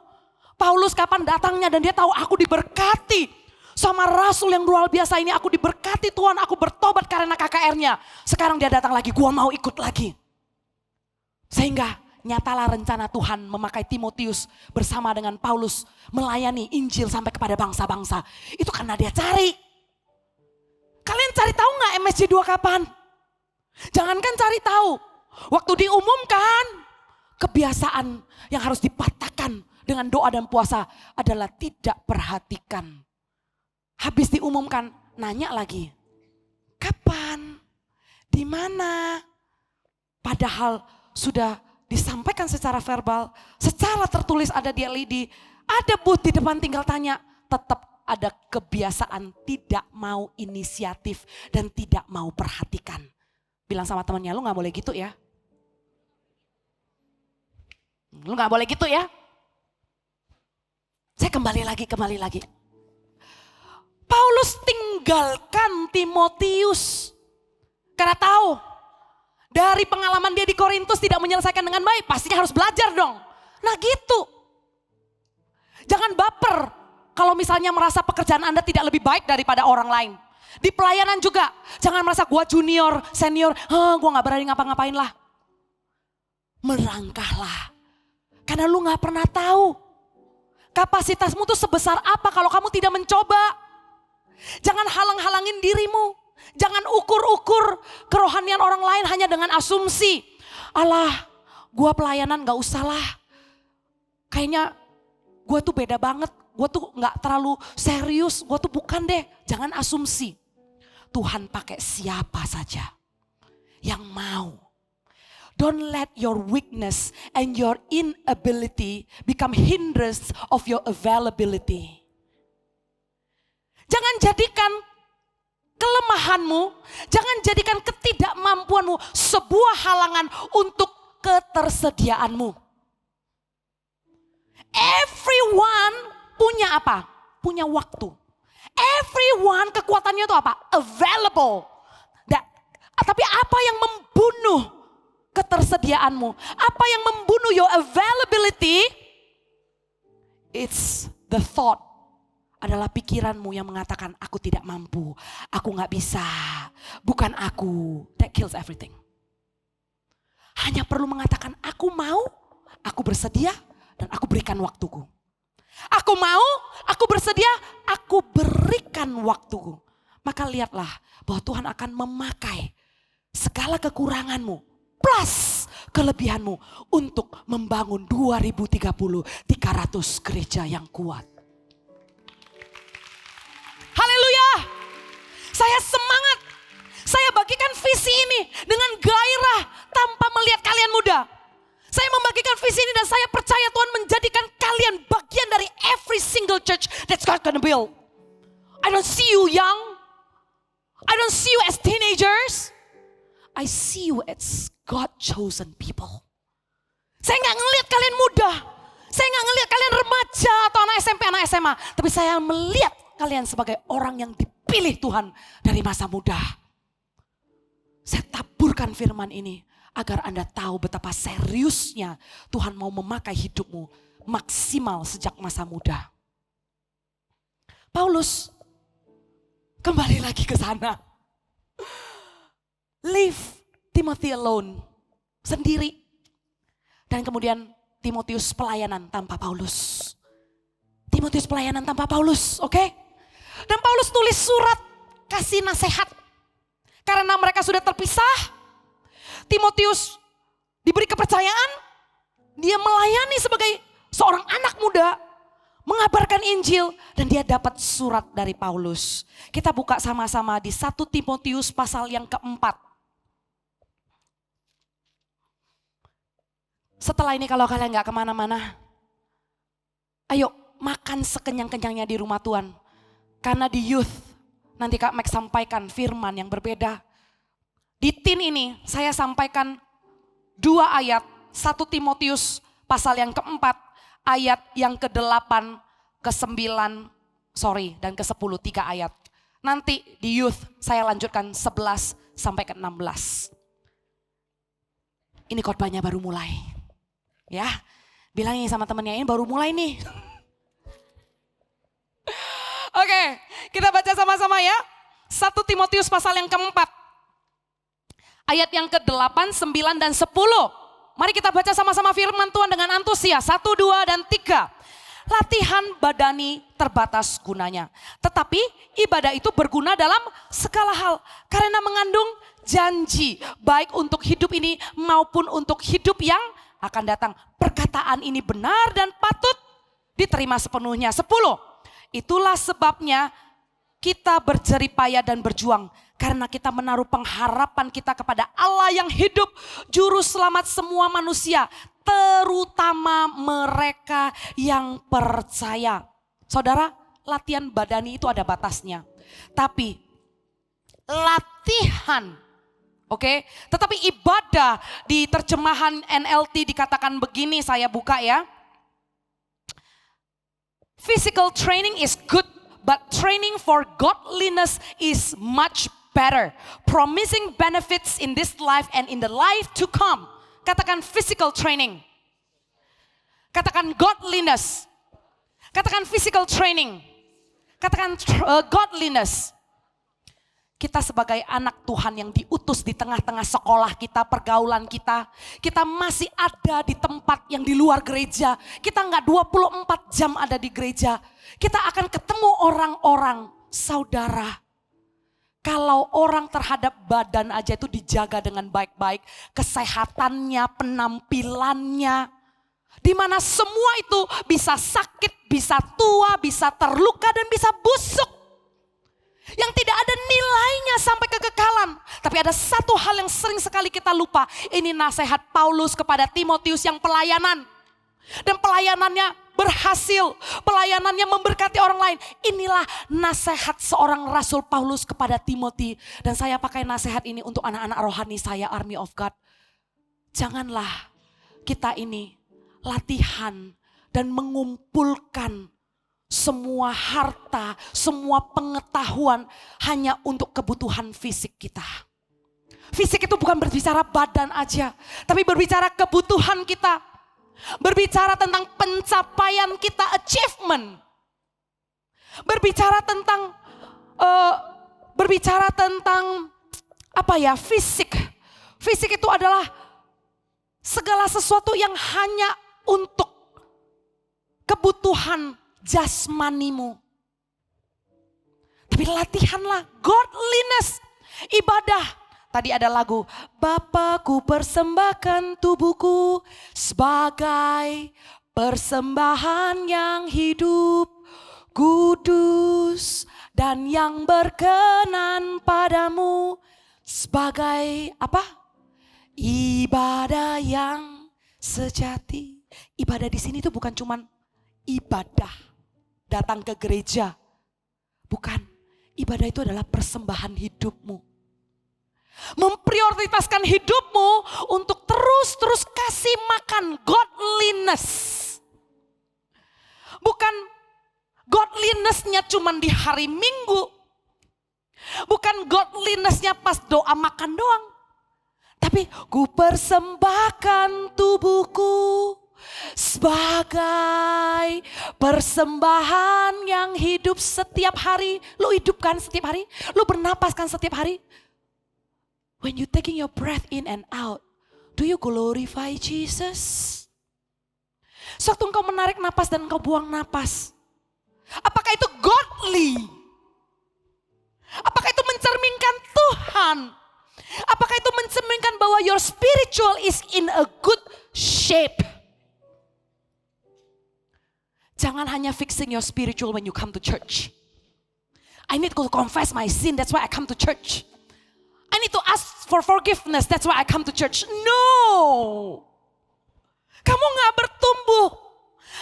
Paulus kapan datangnya dan dia tahu aku diberkati. Sama rasul yang luar biasa ini aku diberkati Tuhan. Aku bertobat karena KKR-nya. Sekarang dia datang lagi, gua mau ikut lagi. Sehingga nyatalah rencana Tuhan memakai Timotius bersama dengan Paulus. Melayani Injil sampai kepada bangsa-bangsa. Itu karena dia cari. Kalian cari tahu gak MSC 2 kapan? Jangankan cari tahu. Waktu diumumkan, kebiasaan yang harus dipatahkan dengan doa dan puasa adalah tidak perhatikan. Habis diumumkan, nanya lagi. Kapan? Di mana? Padahal sudah disampaikan secara verbal, secara tertulis ada di LED, ada booth di depan tinggal tanya. Tetap ada kebiasaan tidak mau inisiatif dan tidak mau perhatikan. Bilang sama temannya, lu gak boleh gitu ya. Lu gak boleh gitu ya. Saya kembali lagi. Paulus tinggalkan Timotius. Karena tahu dari pengalaman dia di Korintus tidak menyelesaikan dengan baik. Pastinya harus belajar dong. Nah gitu. Jangan baper kalau misalnya merasa pekerjaan Anda tidak lebih baik daripada orang lain. Di pelayanan juga. Jangan merasa gue junior, senior. Gue gak berani ngapa-ngapain lah. Melangkahlah. Karena lu gak pernah tahu. Kapasitasmu tuh sebesar apa kalau kamu tidak mencoba. Jangan halang-halangin dirimu. Jangan ukur-ukur kerohanian orang lain hanya dengan asumsi. Alah, gue pelayanan gak usah lah. Kayaknya gue tuh beda banget. Gue tuh gak terlalu serius. Gue tuh bukan deh. Jangan asumsi. Tuhan pakai siapa saja yang mau. Don't let your weakness and your inability become hindrance of your availability. Jangan jadikan kelemahanmu, jangan jadikan ketidakmampuanmu sebuah halangan untuk ketersediaanmu. Everyone punya apa? Punya waktu. Everyone kekuatannya itu apa? Available. Tapi apa yang membunuh ketersediaanmu? Apa yang membunuh your availability? It's the thought. Adalah pikiranmu yang mengatakan aku tidak mampu, aku gak bisa, bukan aku. That kills everything. Hanya perlu mengatakan aku mau, aku bersedia dan aku berikan waktuku. Aku mau, aku bersedia, aku berikan waktuku. Maka lihatlah bahwa Tuhan akan memakai segala kekuranganmu plus kelebihanmu untuk membangun 2030 300 gereja yang kuat. Haleluya. Saya semangat. Saya bagikan visi ini dengan gairah tanpa melihat kalian muda. Saya membagikan visi ini dan saya percaya Tuhan menjadikan kalian bagian dari every single church that's God gonna build. I don't see you young. I don't see you as teenagers. I see you as God chosen people. Saya gak ngelihat kalian muda. Saya gak ngelihat kalian remaja atau anak SMP, anak SMA. Tapi saya melihat kalian sebagai orang yang dipilih Tuhan dari masa muda. Saya taburkan firman ini agar Anda tahu betapa seriusnya Tuhan mau memakai hidupmu maksimal sejak masa muda. Paulus kembali lagi ke sana. Leave Timothy alone, sendiri. Dan kemudian Timotius pelayanan tanpa Paulus. Timotius pelayanan tanpa Paulus, oke? Dan Paulus tulis surat kasih nasihat. Karena mereka sudah terpisah, Timotius diberi kepercayaan, dia melayani sebagai seorang anak muda, mengabarkan Injil, dan dia dapat surat dari Paulus. Kita buka sama-sama di 1 Timotius pasal yang keempat. Setelah ini kalau kalian gak kemana-mana, ayo makan sekenyang-kenyangnya di rumah Tuhan. Karena di youth, nanti Kak Max sampaikan firman yang berbeda. Di teen ini saya sampaikan 2 ayat, 1 Timotius pasal yang keempat, ayat yang ke-8, ke-9, dan ke-10, 3 ayat. Nanti di youth saya lanjutkan 11 sampai ke-16. Ini khotbahnya baru mulai. Ya, bilangin sama temennya ini baru mulai nih. Oke, kita baca sama-sama ya. 1 Timotius pasal yang keempat. Ayat yang ke-8, 9, dan 10. Mari kita baca sama-sama firman Tuhan dengan antusias. 1, 2, dan 3. Latihan badani terbatas gunanya. Tetapi ibadah itu berguna dalam segala hal. Karena mengandung janji. Baik untuk hidup ini maupun untuk hidup yang akan datang. Perkataan ini benar dan patut diterima sepenuhnya. 10. Itulah sebabnya kita berjeripaya dan berjuang. Karena kita menaruh pengharapan kita kepada Allah yang hidup, juru selamat semua manusia, terutama mereka yang percaya. Saudara, latihan badani itu ada batasnya. Tapi latihan, oke? Tetapi ibadah di terjemahan NLT dikatakan begini, saya buka ya. Physical training is good, but training for godliness is much better, promising benefits in this life and in the life to come. Katakan physical training. Katakan godliness. Katakan physical training. Katakan godliness. Kita sebagai anak Tuhan yang diutus di tengah-tengah sekolah kita, pergaulan kita. Kita masih ada di tempat yang di luar gereja. Kita enggak 24 jam ada di gereja. Kita akan ketemu orang-orang, saudara. Kalau orang terhadap badan aja itu dijaga dengan baik-baik, kesehatannya, penampilannya, di mana semua itu bisa sakit, bisa tua, bisa terluka dan bisa busuk. Yang tidak ada nilainya sampai kekekalan. Tapi ada satu hal yang sering sekali kita lupa. Ini nasihat Paulus kepada Timotius yang pelayanan. Dan pelayanannya berhasil, pelayanannya memberkati orang lain. Inilah nasihat seorang Rasul Paulus kepada Timothy. Dan saya pakai nasihat ini untuk anak-anak rohani saya, Army of God. Janganlah kita ini latihan dan mengumpulkan semua harta, semua pengetahuan hanya untuk kebutuhan fisik kita. Fisik itu bukan berbicara badan aja, tapi berbicara kebutuhan kita. Berbicara tentang pencapaian kita, achievement. Berbicara tentang apa ya, fisik. Fisik itu adalah segala sesuatu yang hanya untuk kebutuhan jasmanimu. Tapi latihanlah godliness, ibadah. Tadi ada lagu, Bapakku persembahkan tubuhku sebagai persembahan yang hidup, kudus dan yang berkenan padamu sebagai apa? Ibadah yang sejati. Ibadah di sini itu bukan cuman ibadah, datang ke gereja. Bukan, ibadah itu adalah persembahan hidupmu. Memprioritaskan hidupmu untuk terus kasih makan godliness. Bukan godlinessnya cuman di hari Minggu. Bukan godlinessnya pas doa makan doang. Tapi ku persembahkan tubuhku sebagai persembahan yang hidup setiap hari. Lu hidupkan setiap hari, lu bernapaskan setiap hari. When you taking your breath in and out, do you glorify Jesus? Sewaktu engkau menarik napas dan engkau buang napas, apakah itu godly? Apakah itu mencerminkan Tuhan? Apakah itu mencerminkan bahwa your spiritual is in a good shape? Jangan hanya fixing your spiritual when you come to church. I need to confess my sin, that's why I come to church. I need to ask for forgiveness, that's why I come to church. No. Kamu gak bertumbuh.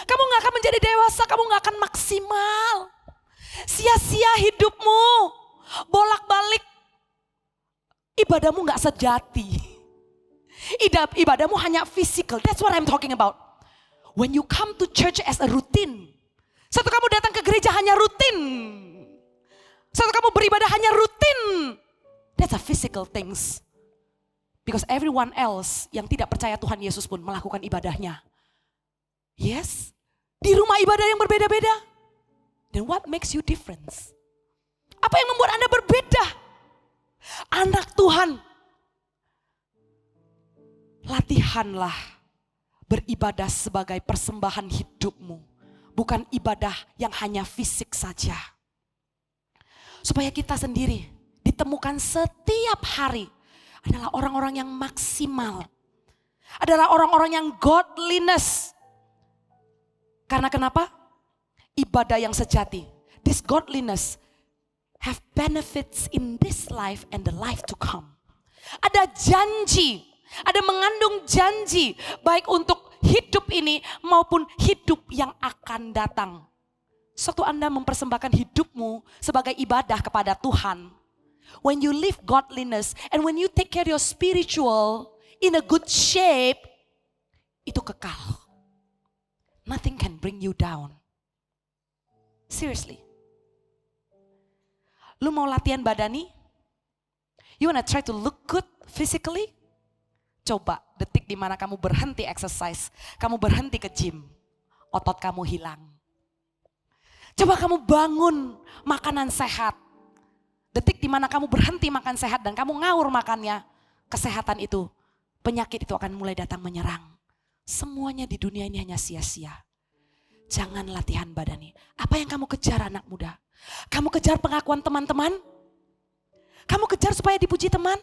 Kamu gak akan menjadi dewasa, kamu gak akan maksimal. Sia-sia hidupmu. Bolak-balik. Ibadahmu gak sejati. Ibadahmu hanya physical, that's what I'm talking about. When you come to church as a routine. Satu kamu datang ke gereja hanya rutin. Satu kamu beribadah hanya rutin. That's a physical things. Because everyone else yang tidak percaya Tuhan Yesus pun melakukan ibadahnya. Yes. Di rumah ibadah yang berbeda-beda. Then what makes you different? Apa yang membuat Anda berbeda? Anak Tuhan. Latihanlah beribadah sebagai persembahan hidupmu. Bukan ibadah yang hanya fisik saja. Supaya kita sendiri ditemukan setiap hari adalah orang-orang yang maksimal. adalah orang-orang yang godliness. Karena kenapa? Ibadah yang sejati. This godliness have benefits in this life and the life to come. Ada janji, ada mengandung janji baik untuk hidup ini maupun hidup yang akan datang. Suatu Anda mempersembahkan hidupmu sebagai ibadah kepada Tuhan. When you live godliness and when you take care your spiritual in a good shape, itu kekal. Nothing can bring you down. Seriously. Lu mau latihan badani? You wanna try to look good physically? Coba detik di mana kamu berhenti exercise, kamu berhenti ke gym, otot kamu hilang. Coba kamu bangun makanan sehat. Detik di mana kamu berhenti makan sehat dan kamu ngawur makannya, kesehatan itu, penyakit itu akan mulai datang menyerang. Semuanya di dunia ini hanya sia-sia. Jangan latihan badani. Apa yang kamu kejar anak muda? Kamu kejar pengakuan teman-teman? Kamu kejar supaya dipuji teman?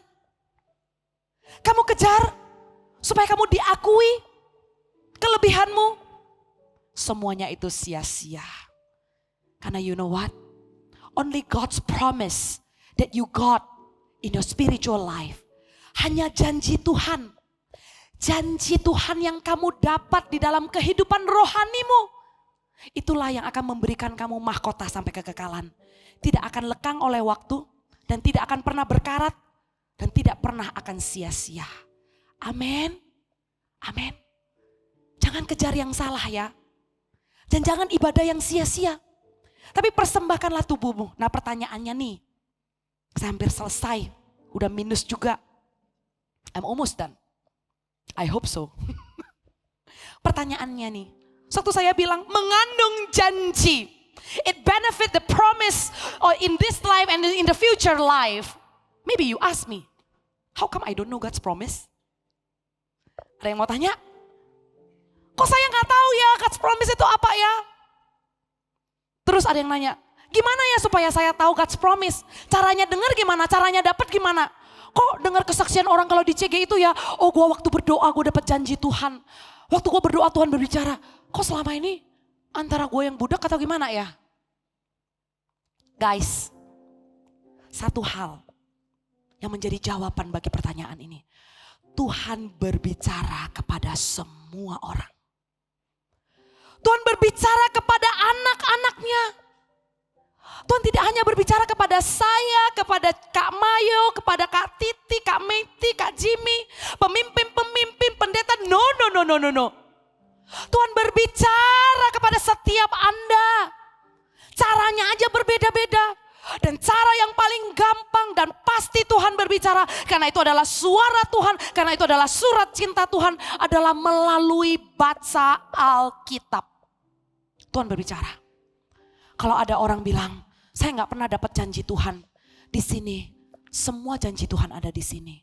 Kamu kejar supaya kamu diakui kelebihanmu? Semuanya itu sia-sia. Karena you know what? Only God's promise that you got in your spiritual life. Hanya janji Tuhan. Janji Tuhan yang kamu dapat di dalam kehidupan rohanimu. Itulah yang akan memberikan kamu mahkota sampai kekekalan. Tidak akan lekang oleh waktu dan tidak akan pernah berkarat dan tidak pernah akan sia-sia. Amin. Amin. Jangan kejar yang salah ya. Dan jangan ibadah yang sia-sia. Tapi persembahkanlah tubuhmu. Nah pertanyaannya nih. Saya hampir selesai. Udah minus juga. I'm almost done. I hope so. Pertanyaannya nih. Waktu saya bilang mengandung janji. It benefit the promise in this life and in the future life. Maybe you ask me, how come I don't know God's promise? Ada yang mau tanya? Kok saya gak tahu ya God's promise itu apa ya? Terus ada yang nanya, gimana ya supaya saya tahu God's promise? Caranya dengar gimana? Caranya dapat gimana? Kok dengar kesaksian orang kalau di CG itu ya, oh gue waktu berdoa gue dapat janji Tuhan. Waktu gue berdoa Tuhan berbicara. Kok selama ini antara gue yang budak atau gimana ya? Guys, satu hal yang menjadi jawaban bagi pertanyaan ini. Tuhan berbicara kepada semua orang. Tuhan berbicara kepada anak-anaknya. Tuhan tidak hanya berbicara kepada saya, kepada Kak Mayo, kepada Kak Titi, Kak Meiti, Kak Jimmy, pemimpin-pemimpin, pendeta. No. Tuhan berbicara kepada setiap Anda. Caranya aja berbeda-beda. Dan cara yang paling gampang dan pasti Tuhan berbicara. Karena itu adalah suara Tuhan. Karena itu adalah surat cinta Tuhan. Adalah melalui baca Alkitab. Tuhan berbicara. Kalau ada orang bilang, saya gak pernah dapat janji Tuhan. Di sini, semua janji Tuhan ada di sini.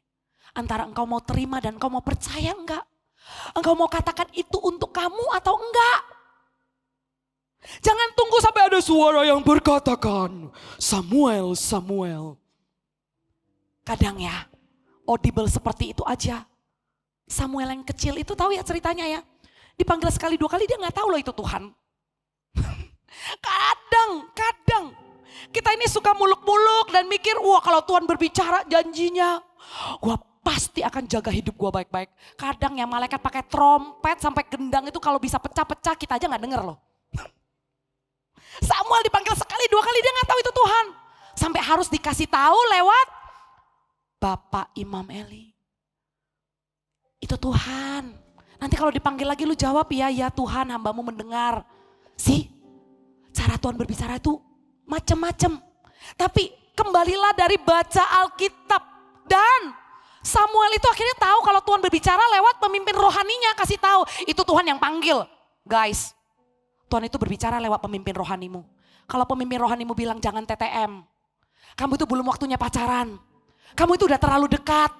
Antara engkau mau terima dan engkau mau percaya enggak. Engkau mau katakan itu untuk kamu atau enggak. Jangan tunggu sampai ada suara yang berkatakan, Samuel, Samuel. Kadang ya, audible seperti itu aja. Samuel yang kecil itu tahu ya ceritanya ya. Dipanggil sekali dua kali dia gak tahu loh itu Tuhan. Kadang kita ini suka muluk-muluk dan mikir, wah kalau Tuhan berbicara janjinya, gue pasti akan jaga hidup gue baik-baik. Kadang ya malaikat pakai trompet sampai gendang itu kalau bisa pecah-pecah kita aja gak denger loh. Samuel dipanggil sekali dua kali dia gak tahu itu Tuhan. Sampai harus dikasih tahu lewat Bapak Imam Eli. Itu Tuhan. Nanti kalau dipanggil lagi lu jawab ya Tuhan hambamu mendengar. Sih cara Tuhan berbicara itu macam-macam. Tapi kembalilah dari baca Alkitab. Dan Samuel itu akhirnya tahu kalau Tuhan berbicara lewat pemimpin rohaninya. Kasih tahu itu Tuhan yang panggil. Guys, Tuhan itu berbicara lewat pemimpin rohanimu. Kalau pemimpin rohanimu bilang jangan TTM. Kamu itu belum waktunya pacaran. Kamu itu udah terlalu dekat.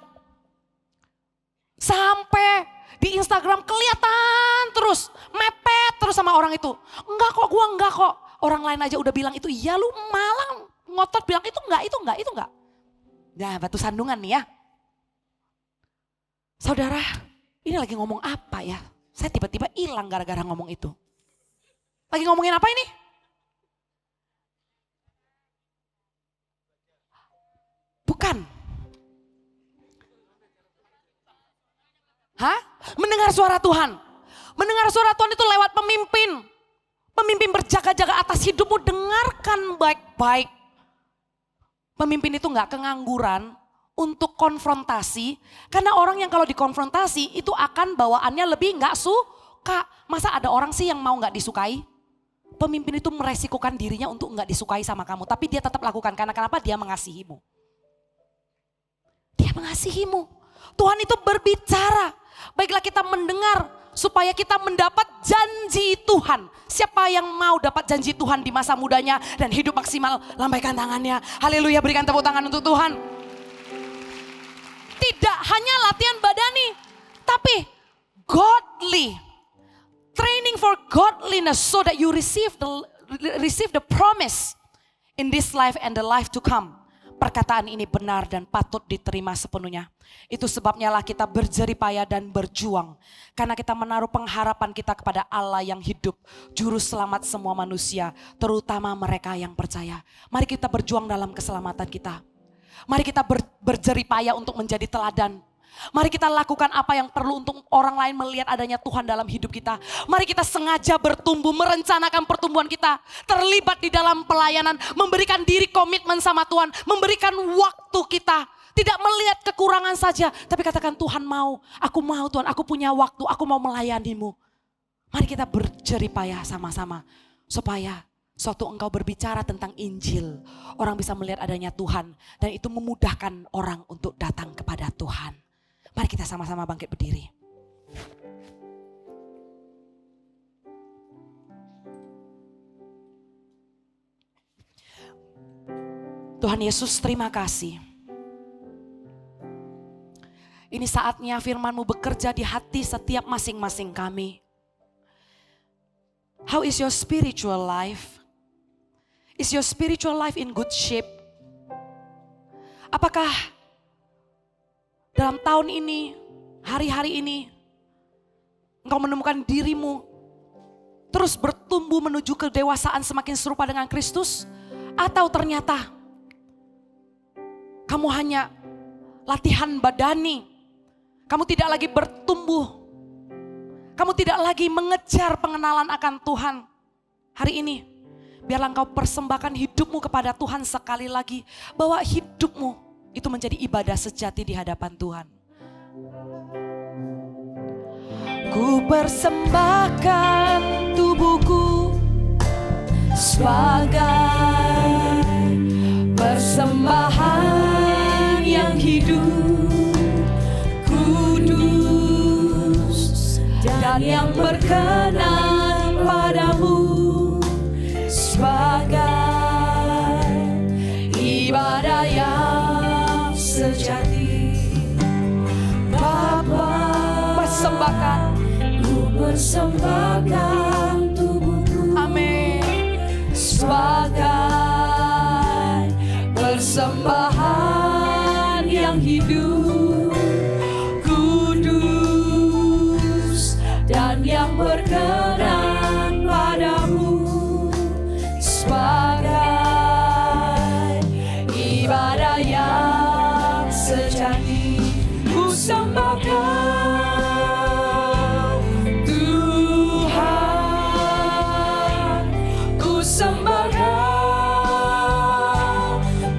Sampai di Instagram kelihatan terus. Mepet terus sama orang itu. Enggak kok, gua enggak kok. Orang lain aja udah bilang itu. Iya lu malah ngotot bilang itu enggak. Nah batu sandungan nih ya. Saudara, Ini lagi ngomong apa ya? Saya tiba-tiba hilang gara-gara ngomong itu. Lagi ngomongin apa ini? Bukan. Hah? Mendengar suara Tuhan. Mendengar suara Tuhan itu lewat pemimpin. Pemimpin berjaga-jaga atas hidupmu, dengarkan baik-baik. Pemimpin itu gak kengangguran untuk konfrontasi. Karena orang yang kalau dikonfrontasi itu akan bawaannya lebih gak suka. Masa ada orang sih yang mau gak disukai? Pemimpin itu meresikukan dirinya untuk gak disukai sama kamu. Tapi dia tetap lakukan, karena kenapa? Dia mengasihimu. Dia mengasihimu. Tuhan itu berbicara. Baiklah kita mendengar supaya kita mendapat janji Tuhan. Siapa yang mau dapat janji Tuhan di masa mudanya dan hidup maksimal, lambaikan tangannya. Haleluya, berikan tepuk tangan untuk Tuhan. Tidak hanya latihan badani, tapi godly. Training for godliness so that you receive the promise in this life and the life to come. Perkataan ini benar dan patut diterima sepenuhnya. Itu sebabnya lah kita berjeripaya dan berjuang. Karena kita menaruh pengharapan kita kepada Allah yang hidup. Juru selamat semua manusia, terutama mereka yang percaya. Mari kita berjuang dalam keselamatan kita. Mari kita berjeripaya untuk menjadi teladan. Mari kita lakukan apa yang perlu untuk orang lain melihat adanya Tuhan dalam hidup kita. Mari kita sengaja bertumbuh, merencanakan pertumbuhan kita. Terlibat di dalam pelayanan, memberikan diri komitmen sama Tuhan. Memberikan waktu kita. Tidak melihat kekurangan saja, tapi katakan Tuhan mau Tuhan, aku punya waktu, aku mau melayanimu. Mari kita berjeripaya sama-sama. Supaya suatu engkau berbicara tentang Injil, orang bisa melihat adanya Tuhan. Dan itu memudahkan orang untuk datang kepada Tuhan. Mari kita sama-sama bangkit berdiri. Tuhan Yesus, terima kasih. Ini saatnya firman-Mu bekerja di hati setiap masing-masing kami. How is your spiritual life? Is your spiritual life in good shape? Apakah dalam tahun ini, hari-hari ini, engkau menemukan dirimu terus bertumbuh menuju kedewasaan semakin serupa dengan Kristus? Atau ternyata kamu hanya latihan badani, kamu tidak lagi bertumbuh, kamu tidak lagi mengejar pengenalan akan Tuhan. Hari ini, biarlah engkau persembahkan hidupmu kepada Tuhan sekali lagi, bahwa hidupmu itu menjadi ibadah sejati di hadapan Tuhan. Ku persembahkan tubuhku sebagai persembahan yang hidup, kudus, dan yang berkenan padamu, sebagai ibadah yang sejati. Bapa, persembahkan tubuhku, amin, sebagai persembahan yang hidup, kudus, dan yang berkenan padamu, sebagai ibadah yang sejati. Ku sembahkan Tuhan, ku sembahkan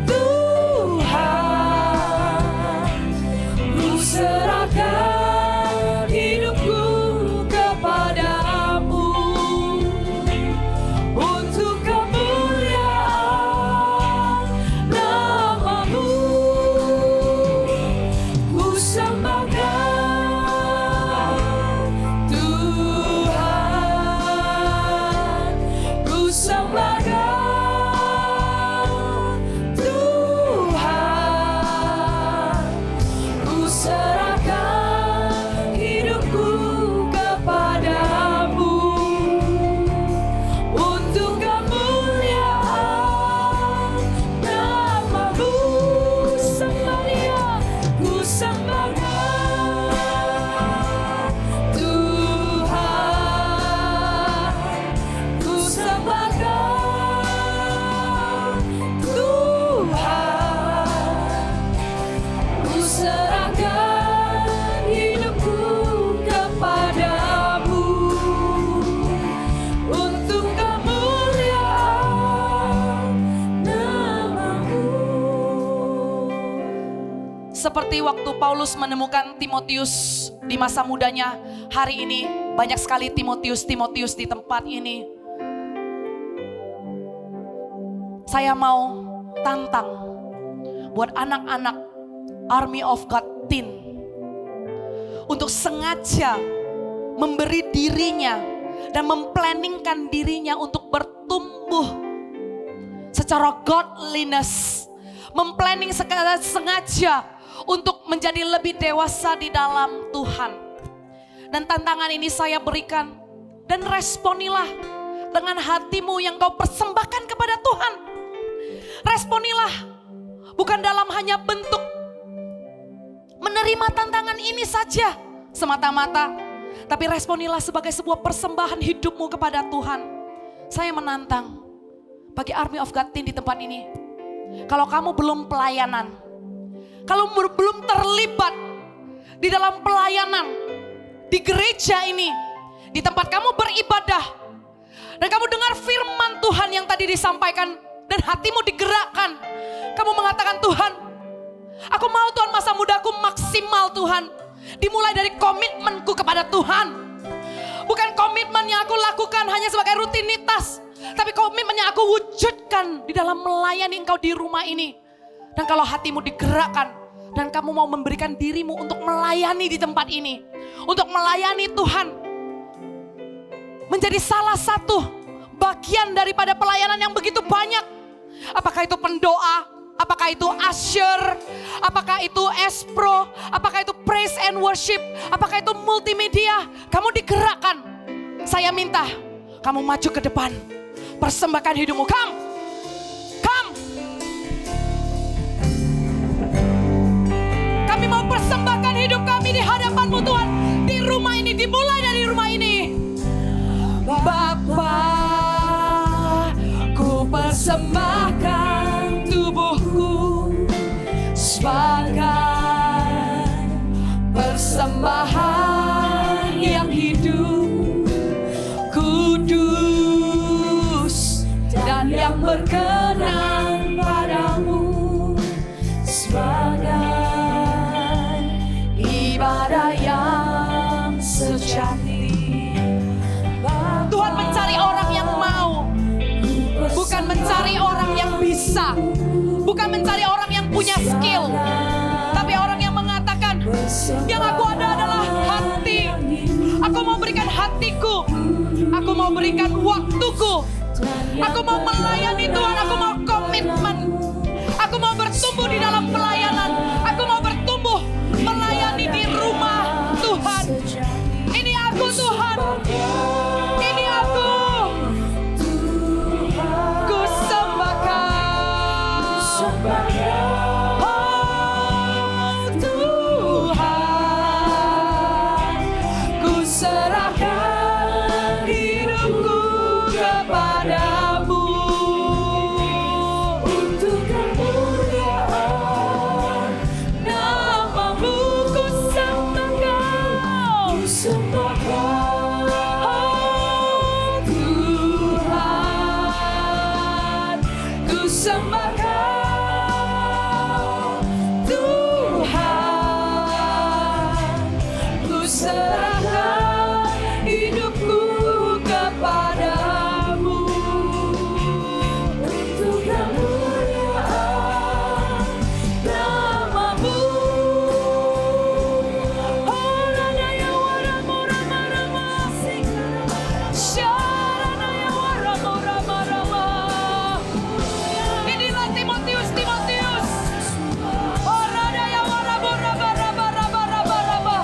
Tuhan, ku serahkan hidupku kepadamu untuk kemuliaan nama-Mu. Ku sembahkan Tuhan, ku sembahkan Tuhan, ku serahkan Seperti waktu Paulus menemukan Timotius di masa mudanya, hari ini banyak sekali Timotius di tempat ini. Saya mau tantang buat anak-anak Army of God Teen untuk sengaja memberi dirinya dan memplanningkan dirinya untuk bertumbuh secara godliness, memplanning sengaja untuk menjadi lebih dewasa di dalam Tuhan. Dan tantangan ini saya berikan, dan responilah dengan hatimu yang kau persembahkan kepada Tuhan. Responilah bukan dalam hanya bentuk menerima tantangan ini saja semata-mata, tapi responilah sebagai sebuah persembahan hidupmu kepada Tuhan. Saya menantang bagi Army of God Teen di tempat ini, kalau kamu belum pelayanan, kalau belum terlibat di dalam pelayanan di gereja ini, di tempat kamu beribadah, dan kamu dengar firman Tuhan yang tadi disampaikan, dan hatimu digerakkan, kamu mengatakan, Tuhan, aku mau Tuhan masa mudaku maksimal Tuhan, dimulai dari komitmenku kepada Tuhan. Bukan komitmen yang aku lakukan hanya sebagai rutinitas, tapi komitmen yang aku wujudkan di dalam melayani Engkau di rumah ini. Dan kalau hatimu digerakkan dan kamu mau memberikan dirimu untuk melayani di tempat ini, untuk melayani Tuhan, menjadi salah satu bagian daripada pelayanan yang begitu banyak. Apakah itu pendoa, apakah itu usher, apakah itu espro, apakah itu praise and worship, apakah itu multimedia, kamu digerakkan. Saya minta kamu maju ke depan, persembahkan hidupmu. Come. Kami mau persembahkan hidup kami di hadapan-Mu Tuhan. Di rumah ini, dimulai dari rumah ini. Bapa, ku persembahkan tubuhku sebagai persembahan yang hidup, kudus dan yang berkenan padamu, sebagai ibadah yang sejati. Tuhan mencari orang yang mau, bukan mencari orang yang bisa, bukan mencari orang yang punya skill, tapi orang yang mengatakan, yang aku ada adalah hati. Aku mau berikan hatiku, aku mau berikan waktuku, aku mau melayani Tuhan, aku mau komitmen, aku mau bertumbuh di dalam pelayanan, aku mau bertumbuh melayani di rumah Tuhan. Ini aku Tuhan, ini aku, ku sembahkan, oh Tuhan, ku serahkan hidupku kepadamu, untuk kemuliaan nama-Mu ku sembahkan, oh Tuhan, ku sembahkan, Tuhan, ku serahkan hidupku kepadamu, untuk kemuliaan nama-Mu. Oh Radaya Waramo Rama Rama Sing Sharanaya Waramo Rama Rama. Inilah Timotius. Oh Radaya Waramo Rama Rama Rama Rama Rama.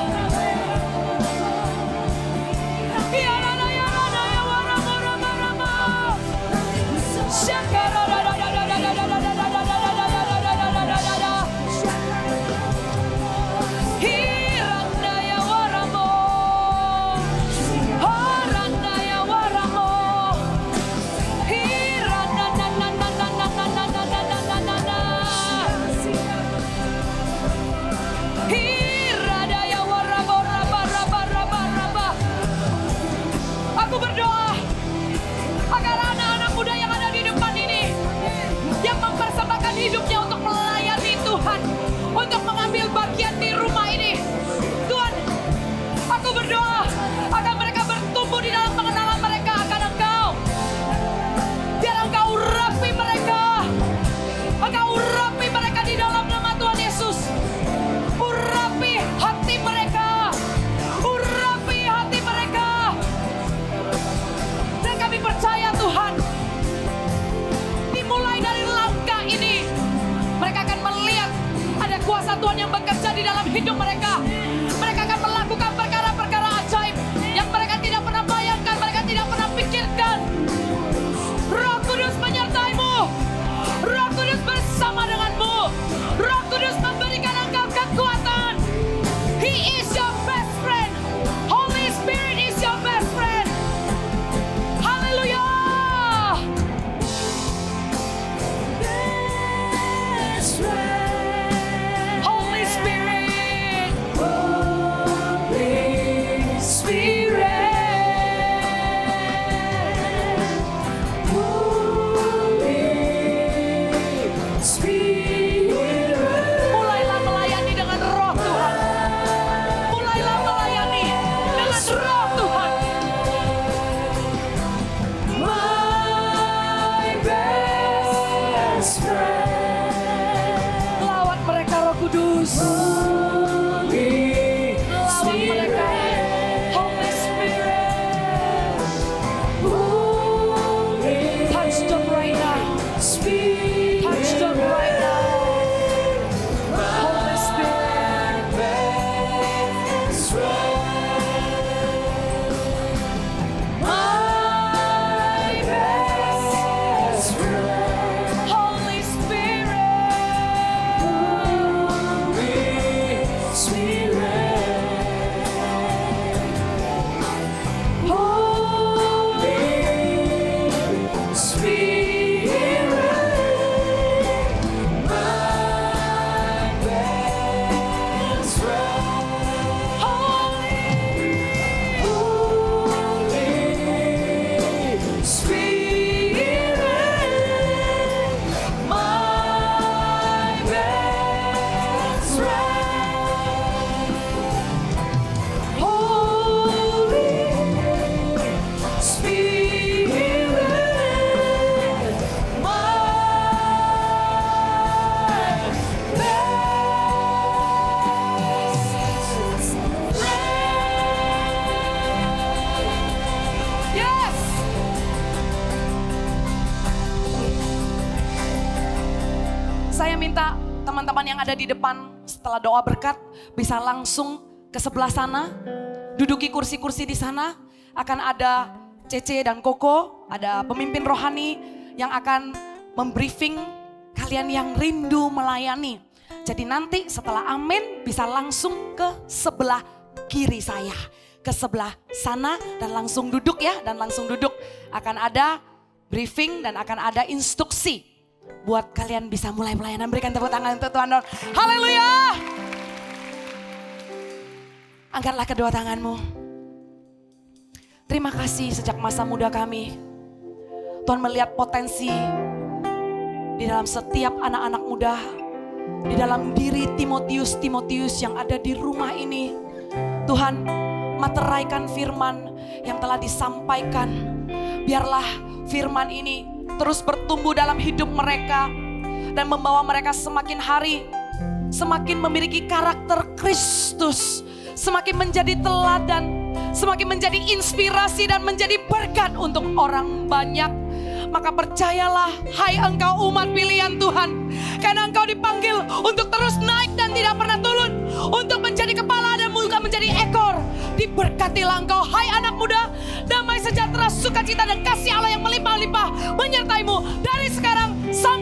Roh Tuhan. My best friend. Lawat mereka Roh Kudus. Holy Lawat mereka. Holy Spirit. Touch them right now. Spirit. Touch them right now. Holy Spirit. Best friend. My best friend. Holy Spirit. Holy Spirit. Holy Spirit. My best friend. Holy Spirit. My best friend. Holy Spirit, Yes. Saya minta teman-teman yang ada di depan setelah doa berkat bisa langsung ke sebelah sana. Duduki kursi-kursi di sana. Akan ada Cece dan Koko, ada pemimpin rohani yang akan membriefing kalian yang rindu melayani. Jadi nanti setelah amin bisa langsung ke sebelah kiri saya. Ke sebelah sana dan langsung duduk ya, dan langsung duduk. Akan ada briefing dan akan ada instruksi buat kalian bisa mulai pelayanan. Berikan tepuk tangan untuk Tuhan. Haleluya. Angkatlah kedua tanganmu. Terima kasih sejak masa muda kami. Tuhan melihat potensi di dalam setiap anak-anak muda. Di dalam diri Timotius yang ada di rumah ini. Tuhan, materaikan firman yang telah disampaikan. Biarlah firman ini terus bertumbuh dalam hidup mereka. Dan membawa mereka semakin hari semakin memiliki karakter Kristus. Semakin menjadi teladan. Semakin menjadi inspirasi dan menjadi berkat untuk orang banyak. Maka percayalah, hai engkau umat pilihan Tuhan. Karena engkau dipanggil untuk terus naik dan tidak pernah turun. Untuk menjadi kepala dan bukan menjadi ekor. Diberkatilah engkau, hai anak muda. Damai sejahtera, sukacita dan kasih Allah yang melimpah-limpah menyertaimu dari sekarang sampai